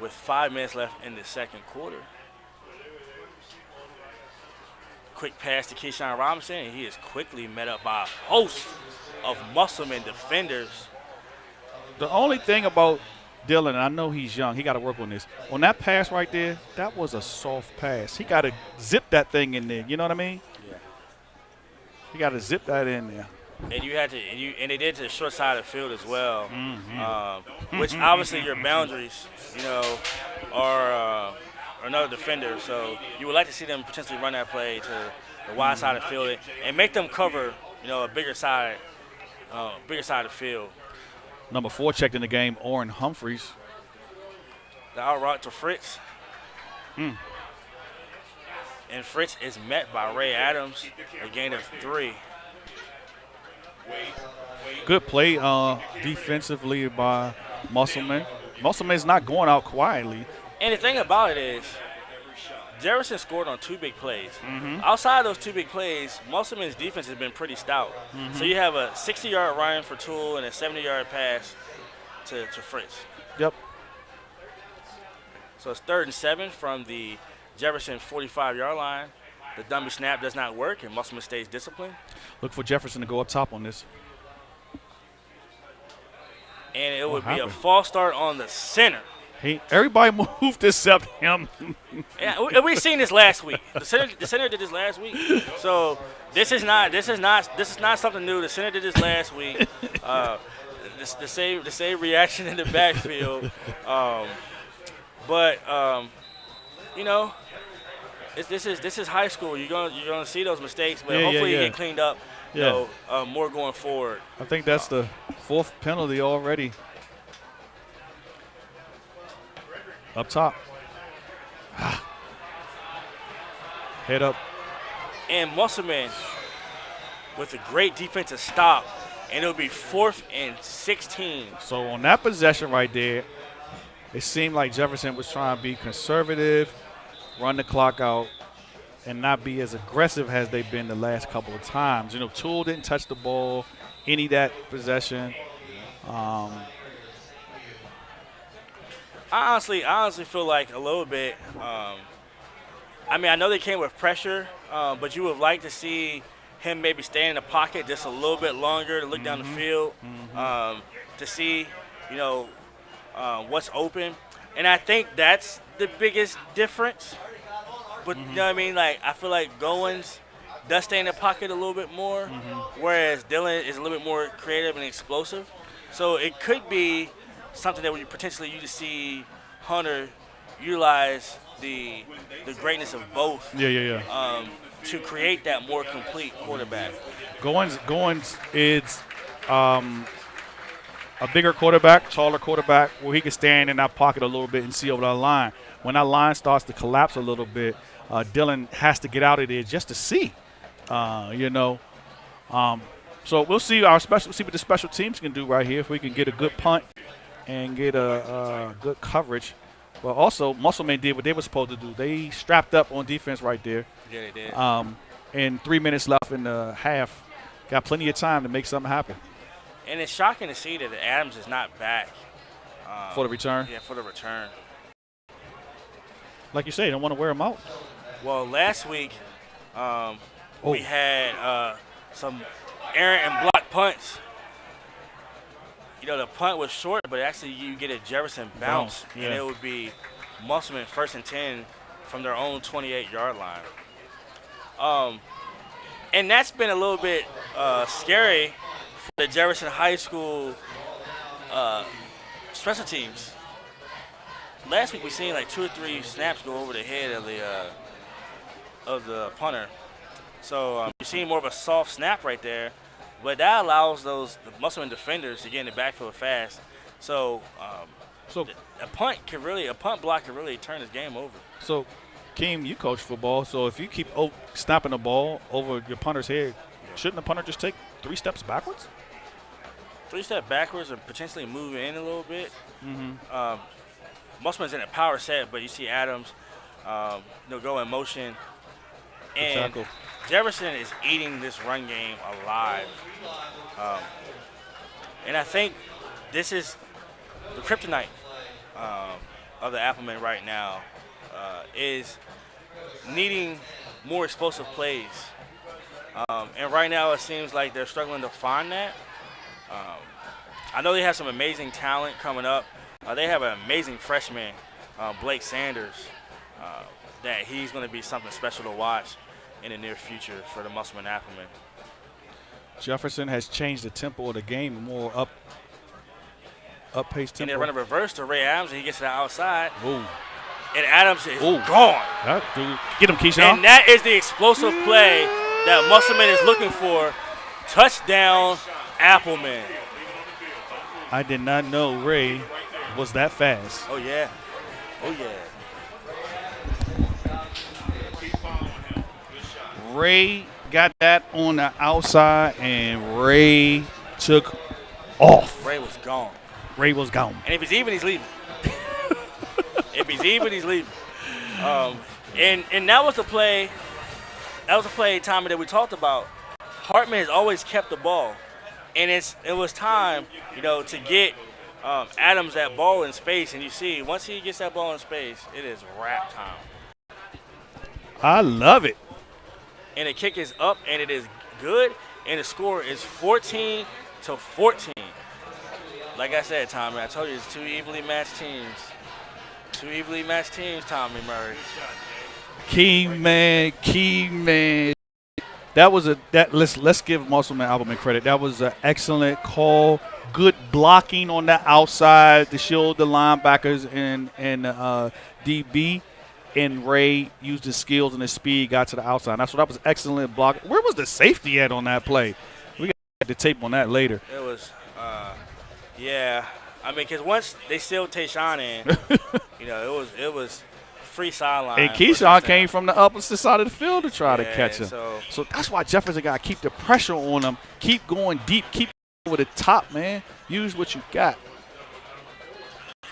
with 5 minutes left in the second quarter. Quick pass to Keyshawn Robinson, and he is quickly met up by a host of Musselman defenders. The only thing about Dylan, and I know he's young, he got to work on this. On that pass right there, that was a soft pass. He got to zip that thing in there. You know what I mean? Yeah. He got to zip that in there. And you had to, and they did to the short side of the field as well, which obviously your boundaries, are another defender. So you would like to see them potentially run that play to the wide side of the field and make them cover, a bigger side of the field. Number 4 checked in the game, Orrin Humphreys. The out route to Fritz. And Fritz is met by Ray Adams, a gain of 3. Good play defensively by Musselman. Musselman's not going out quietly. And the thing about it is, Jefferson scored on 2 big plays. Outside of those 2 big plays, Musselman's defense has been pretty stout. So you have a 60-yard run for Toole and a 70-yard pass to Fritz. Yep. So it's 3rd and 7 from the Jefferson 45-yard line. The dummy snap does not work, and Musselman stays disciplined. Look for Jefferson to go up top on this. And it would be a false start on the center. Everybody moved except him. Yeah, we've seen this last week. The center did this last week. So this is not something new. The center did this last week. The same reaction in the backfield. This is high school. You're gonna see those mistakes, but hopefully you get cleaned up. More going forward. I think that's the 4th penalty already. Up top. Head up. And Musselman with a great defensive stop, and it'll be 4th and 16. So on that possession right there, it seemed like Jefferson was trying to be conservative, run the clock out, and not be as aggressive as they've been the last couple of times. Toole didn't touch the ball any that possession. I honestly feel like a little bit. I know they came with pressure, but you would like to see him maybe staying in the pocket just a little bit longer to look down the field, to see, what's open. And I think that's the biggest difference. But you know what I mean? Like, I feel like Goins does stay in the pocket a little bit more, whereas Dylan is a little bit more creative and explosive. So it could be something that we potentially you to see Hunter utilize the greatness of both. To create that more complete quarterback. Goins is a bigger quarterback, taller quarterback, where he can stand in that pocket a little bit and see over the line. When that line starts to collapse a little bit, Dylan has to get out of there just to see. So we'll see what the special teams can do right here. If we can get a good punt and get a good coverage. But also, Musselman did what they were supposed to do. They strapped up on defense right there. Yeah, they did. And 3 minutes left in the half. Got plenty of time to make something happen. And it's shocking to see that Adams is not back. For the return? Yeah, for the return. Like you say, you don't want to wear him out. Well, last week we had some errant and block punts. The punt was short, but actually you get a Jefferson bounce, and it would be Musselman 1st and 10 from their own 28-yard line. And that's been a little bit scary for the Jefferson High School special teams. Last week we seen like 2 or 3 snaps go over the head of the punter. So you're seeing more of a soft snap right there. But that allows the Musselman defenders to get in the backfield fast. So a punt block can really turn this game over. So, Keem, you coach football. So if you keep snapping the ball over your punter's head, shouldn't the punter just take 3 steps backwards? 3 steps backwards or potentially move in a little bit. Musselman's in a power set, but you see Adams go in motion. And Jefferson is eating this run game alive. And I think this is the kryptonite of the Applemen right now, is needing more explosive plays. And right now it seems like they're struggling to find that. I know they have some amazing talent coming up. They have an amazing freshman, Blake Sanders, that he's going to be something special to watch in the near future for the Musselman Applemen. Jefferson has changed the tempo of the game, more up-paced tempo. And they run a reverse to Ray Adams, and he gets to the outside. Ooh. And Adams is gone. Get him, Keyshawn. And that is the explosive play that Musselman is looking for. Touchdown, Applemen. I did not know Ray was that fast. Oh, yeah. Ray got that on the outside, and Ray took off. Ray was gone. And if he's even, he's leaving. And that was the play. Tommy, that we talked about. Hartman has always kept the ball, and it was time, to get Adams that ball in space. And you see, once he gets that ball in space, it is wrap time. I love it. And the kick is up, and it is good, and the score is 14-14. Like I said, Tommy, I told you it's 2 evenly matched teams. 2 evenly matched teams, Tommy Murray. Key man. Let's give Musselman Applemen credit. That was an excellent call. Good blocking on the outside to shield the linebackers and DB. And Ray used his skills and his speed, got to the outside. That was excellent block. Where was the safety at on that play? We got the tape on that later. It was, because once they sealed Tayshawn in, it was free sideline. And Keyshawn came from the opposite side of the field to try to catch him. So that's why Jefferson got to keep the pressure on him, keep going deep, keep over the top, man. Use what you got.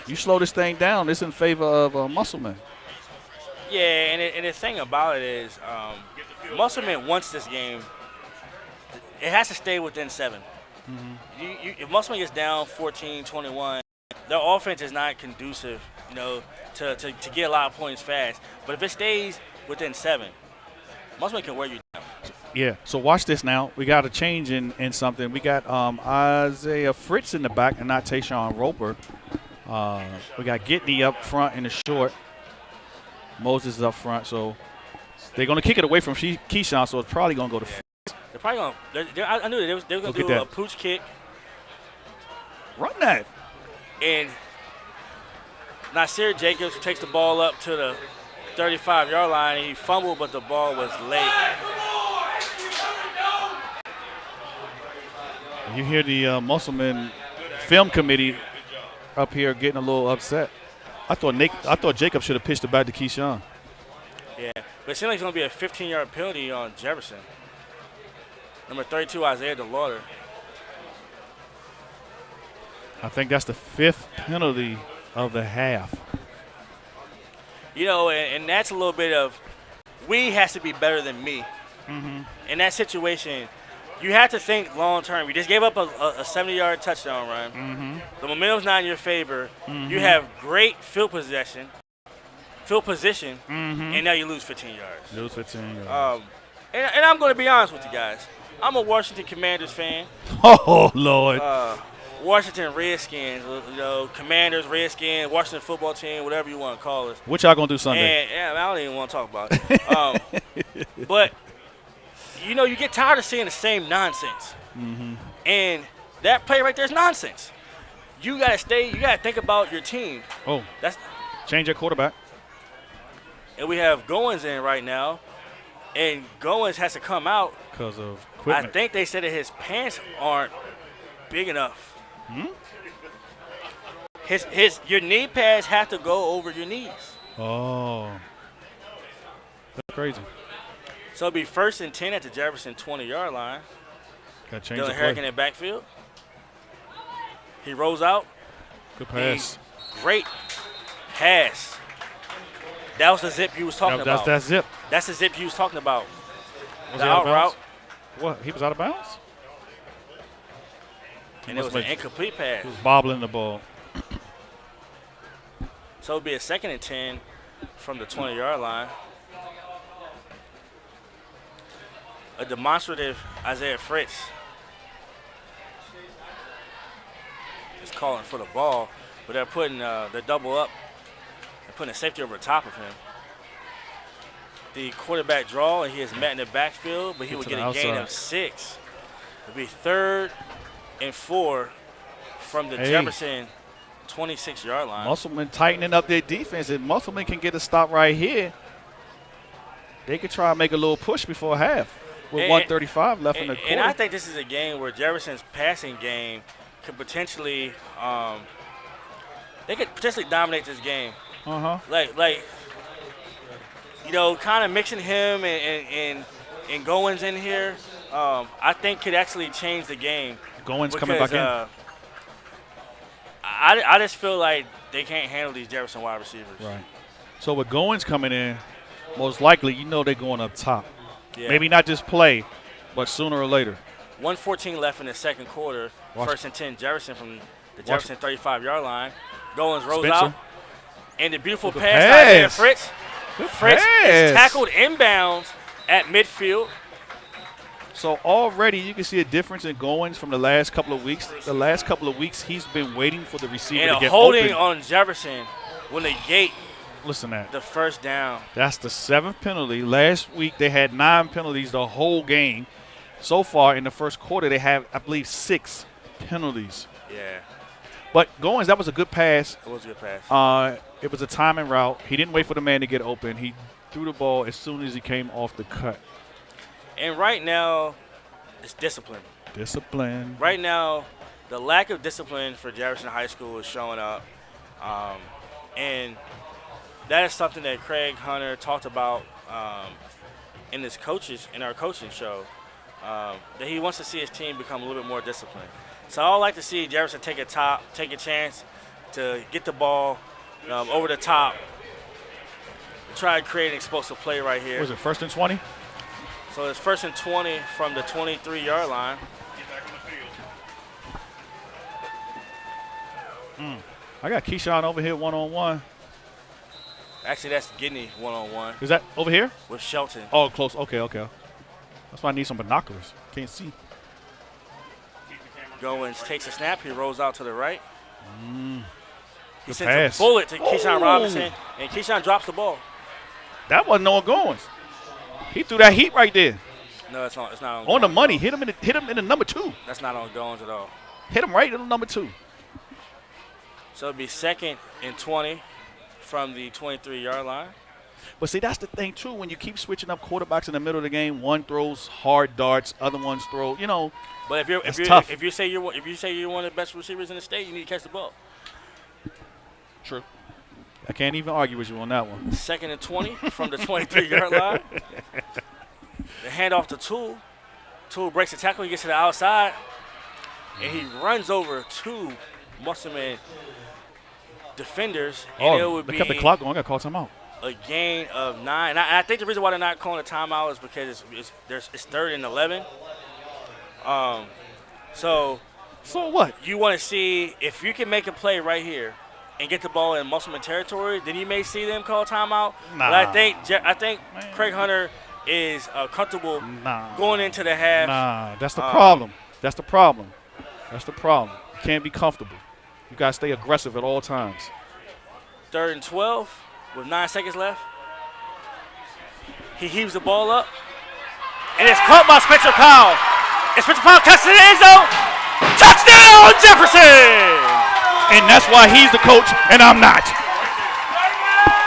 You slow this thing down, it's in favor of Musselman. Yeah, and the thing about it is Musselman wants this game. It has to stay within 7. If Musselman gets down 14-21, their offense is not conducive, to get a lot of points fast. But if it stays within 7, Musselman can wear you down. Yeah. So watch this now. We got a change in something. We got Isaiah Fritz in the back and not Tayshawn Roper. We got Gitney up front in the short. Moses is up front. So they're going to kick it away from Keyshawn, so it's probably going to go to Fritz. They're probably going to – I knew they were going to do a pooch kick. Run that. And Nasir Jacobs takes the ball up to the 35-yard line. And he fumbled, but the ball was late. You hear the Musselman film committee up here getting a little upset. I thought Jacob should have pitched it back to Keyshawn. Yeah, but it seems like it's going to be a 15-yard penalty on Jefferson. Number 32, Isaiah DeLauder. I think that's the 5th penalty of the half. You know, and that's a little bit of we has to be better than me. Mm-hmm. In that situation, you have to think long term. You just gave up a 70-yard touchdown run. Mm-hmm. The momentum's not in your favor. Mm-hmm. You have great field position, mm-hmm. and now you lose 15 yards. Lose 15 yards. And I'm going to be honest with you guys. I'm a Washington Commanders fan. Oh, Lord. Washington Redskins, you know, Commanders, Redskins, Washington football team, whatever you want to call us. What y'all going to do Sunday? And I don't even want to talk about it. But, you know, you get tired of seeing the same nonsense. Mm-hmm. And that play right there is nonsense. You got to think about your team. Oh, change your quarterback. And we have Goins in right now. And Goins has to come out. Because of equipment. I think they said that his pants aren't big enough. Hmm? Your knee pads have to go over your knees. Oh. That's crazy. So it'll be 1st and 10 at the Jefferson 20-yard line. Got to change the Dylan Harrigan in backfield. He rolls out. Good pass. Great pass. That was the zip you was talking about. That's that zip. That's the zip you was talking about. Was the he out route. What? He was out of bounds? And it was an incomplete pass. He was bobbling the ball. So it'll be a 2nd and 10 from the 20-yard line. A demonstrative Isaiah Fritz is calling for the ball, but they're putting the double up. They're putting a safety over the top of him. The quarterback draw, and he is met in the backfield, but he will get a gain of 6. It'll be 3rd and 4 from the Jefferson 26-yard line. Musselman tightening up their defense. If Musselman can get a stop right here, they could try and make a little push before half with 1:35 left in the quarter. And I think this is a game where Jefferson's passing game could potentially they could potentially dominate this game. Uh-huh. Like you know, kind of mixing him and Goins in here, I think could actually change the game. Goins coming back in. I just feel like they can't handle these Jefferson wide receivers. Right. So with Goins coming in, most likely you know they're going up top. Yeah. Maybe not just play, but sooner or later. 1:14 left in the second quarter. 1st and 10 Jefferson from the Jefferson 35-yard line. Goins rolls out. And the beautiful pass out there, Fritz. Fritz is tackled inbounds at midfield. So already you can see a difference in Goins from the last couple of weeks. The last couple of weeks he's been waiting for the receiver to get holding open. on Jefferson when they gate the first down. That's the 7th penalty. Last week they had 9 penalties the whole game. So far in the first quarter they have, I believe, 6 penalties. Yeah. But Goins, that was a good pass. It was a good pass. It was a timing route. He didn't wait for the man to get open. He threw the ball as soon as he came off the cut. And right now, it's discipline. Discipline. Right now, the lack of discipline for Jefferson High School is showing up. And that is something that Craig Hunter talked about in our coaching show, that he wants to see his team become a little bit more disciplined. So I would like to see Jefferson take a chance to get the ball over the top, try to create an explosive play right here. Was it 1st and 20? So it's 1st and 20 from the 23-yard line. I got Keyshawn over here one-on-one. Actually, that's Gidney one-on-one. Is that over here? With Shelton. Oh, close. Okay. That's why I need some binoculars. Can't see. Goins takes a snap. He rolls out to the right. He sends pass. a bullet to Keyshawn Robinson, and Keyshawn drops the ball. That wasn't no Goins. He threw that heat right there. No, it's not on. On the Goins. money. Hit him in the number 2. That's not on Goins at all. Hit him right in the number 2. So it'll be 2nd and 20 from the 23-yard line. But see, that's the thing too. When you keep switching up quarterbacks in the middle of the game, one throws hard darts, other ones throw. You know, but tough. if you say you're one of the best receivers in the state, you need to catch the ball. True. I can't even argue with you on that one. 2nd and 20 from the 23-yard line. The handoff to Toole. Toole breaks the tackle. He gets to the outside, and he runs over 2 Musselman defenders. And it would they be kept the clock going. I got to call timeout. a gain of 9. And I think the reason why they're not calling a timeout is because it's 3rd and 11. So what? You want to see if you can make a play right here and get the ball in Musselman territory, then you may see them call timeout. Nah. But I think Craig Hunter is comfortable going into the half. Nah, that's the problem. That's the problem. That's the problem. You can't be comfortable. You got to stay aggressive at all times. 3rd and 12 with 9 seconds left. He heaves the ball up, and it's caught by Spencer Powell. And Spencer Powell cuts to the end zone. Touchdown, Jefferson! And that's why he's the coach and I'm not.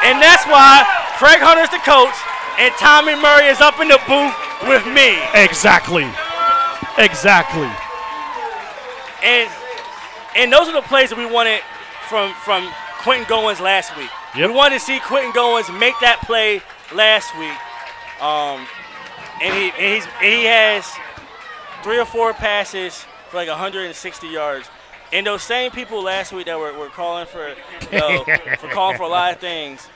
And that's why Craig Hunter's the coach and Tommy Murray is up in the booth with me. Exactly. Exactly. And those are the plays that we wanted from Quentin Goins last week. Yep. We wanted to see Quentin Goins make that play last week. And he has 3 or 4 passes for like 160 yards. And those same people last week that were calling for calling for a lot of things,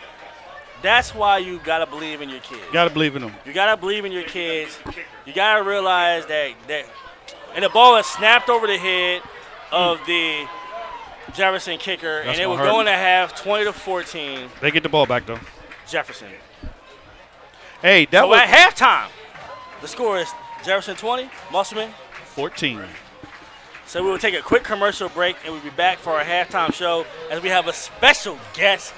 that's why you got to believe in your kids. You got to believe in them. You got to believe in your kids. You got to realize that and the ball is snapped over the head of the Jefferson kicker, That's and they were going to have 20-14. They get the ball back, though. Jefferson. Hey, that so was at halftime, the score is Jefferson 20, Musselman 14. So we will take a quick commercial break, and we'll be back for our halftime show as we have a special guest.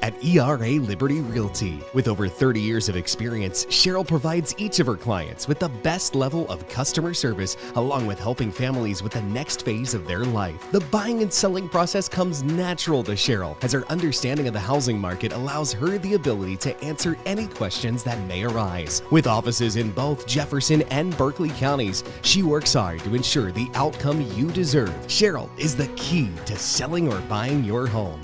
At ERA Liberty Realty. With over 30 years of experience, Cheryl provides each of her clients with the best level of customer service, along with helping families with the next phase of their life. The buying and selling process comes natural to Cheryl, as her understanding of the housing market allows her the ability to answer any questions that may arise. With offices in both Jefferson and Berkeley counties, she works hard to ensure the outcome you deserve. Cheryl is the key to selling or buying your home.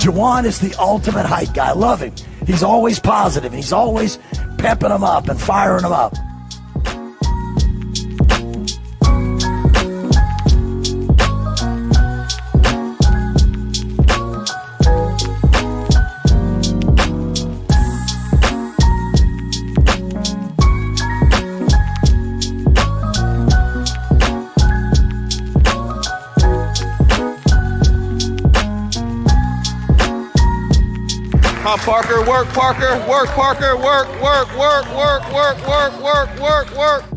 Juwan is the ultimate height guy. I love him. He's always positive. He's always pepping them up and firing them up. Parker, work, Parker, work, Parker, work, work, work, work, work, work, work, work, work.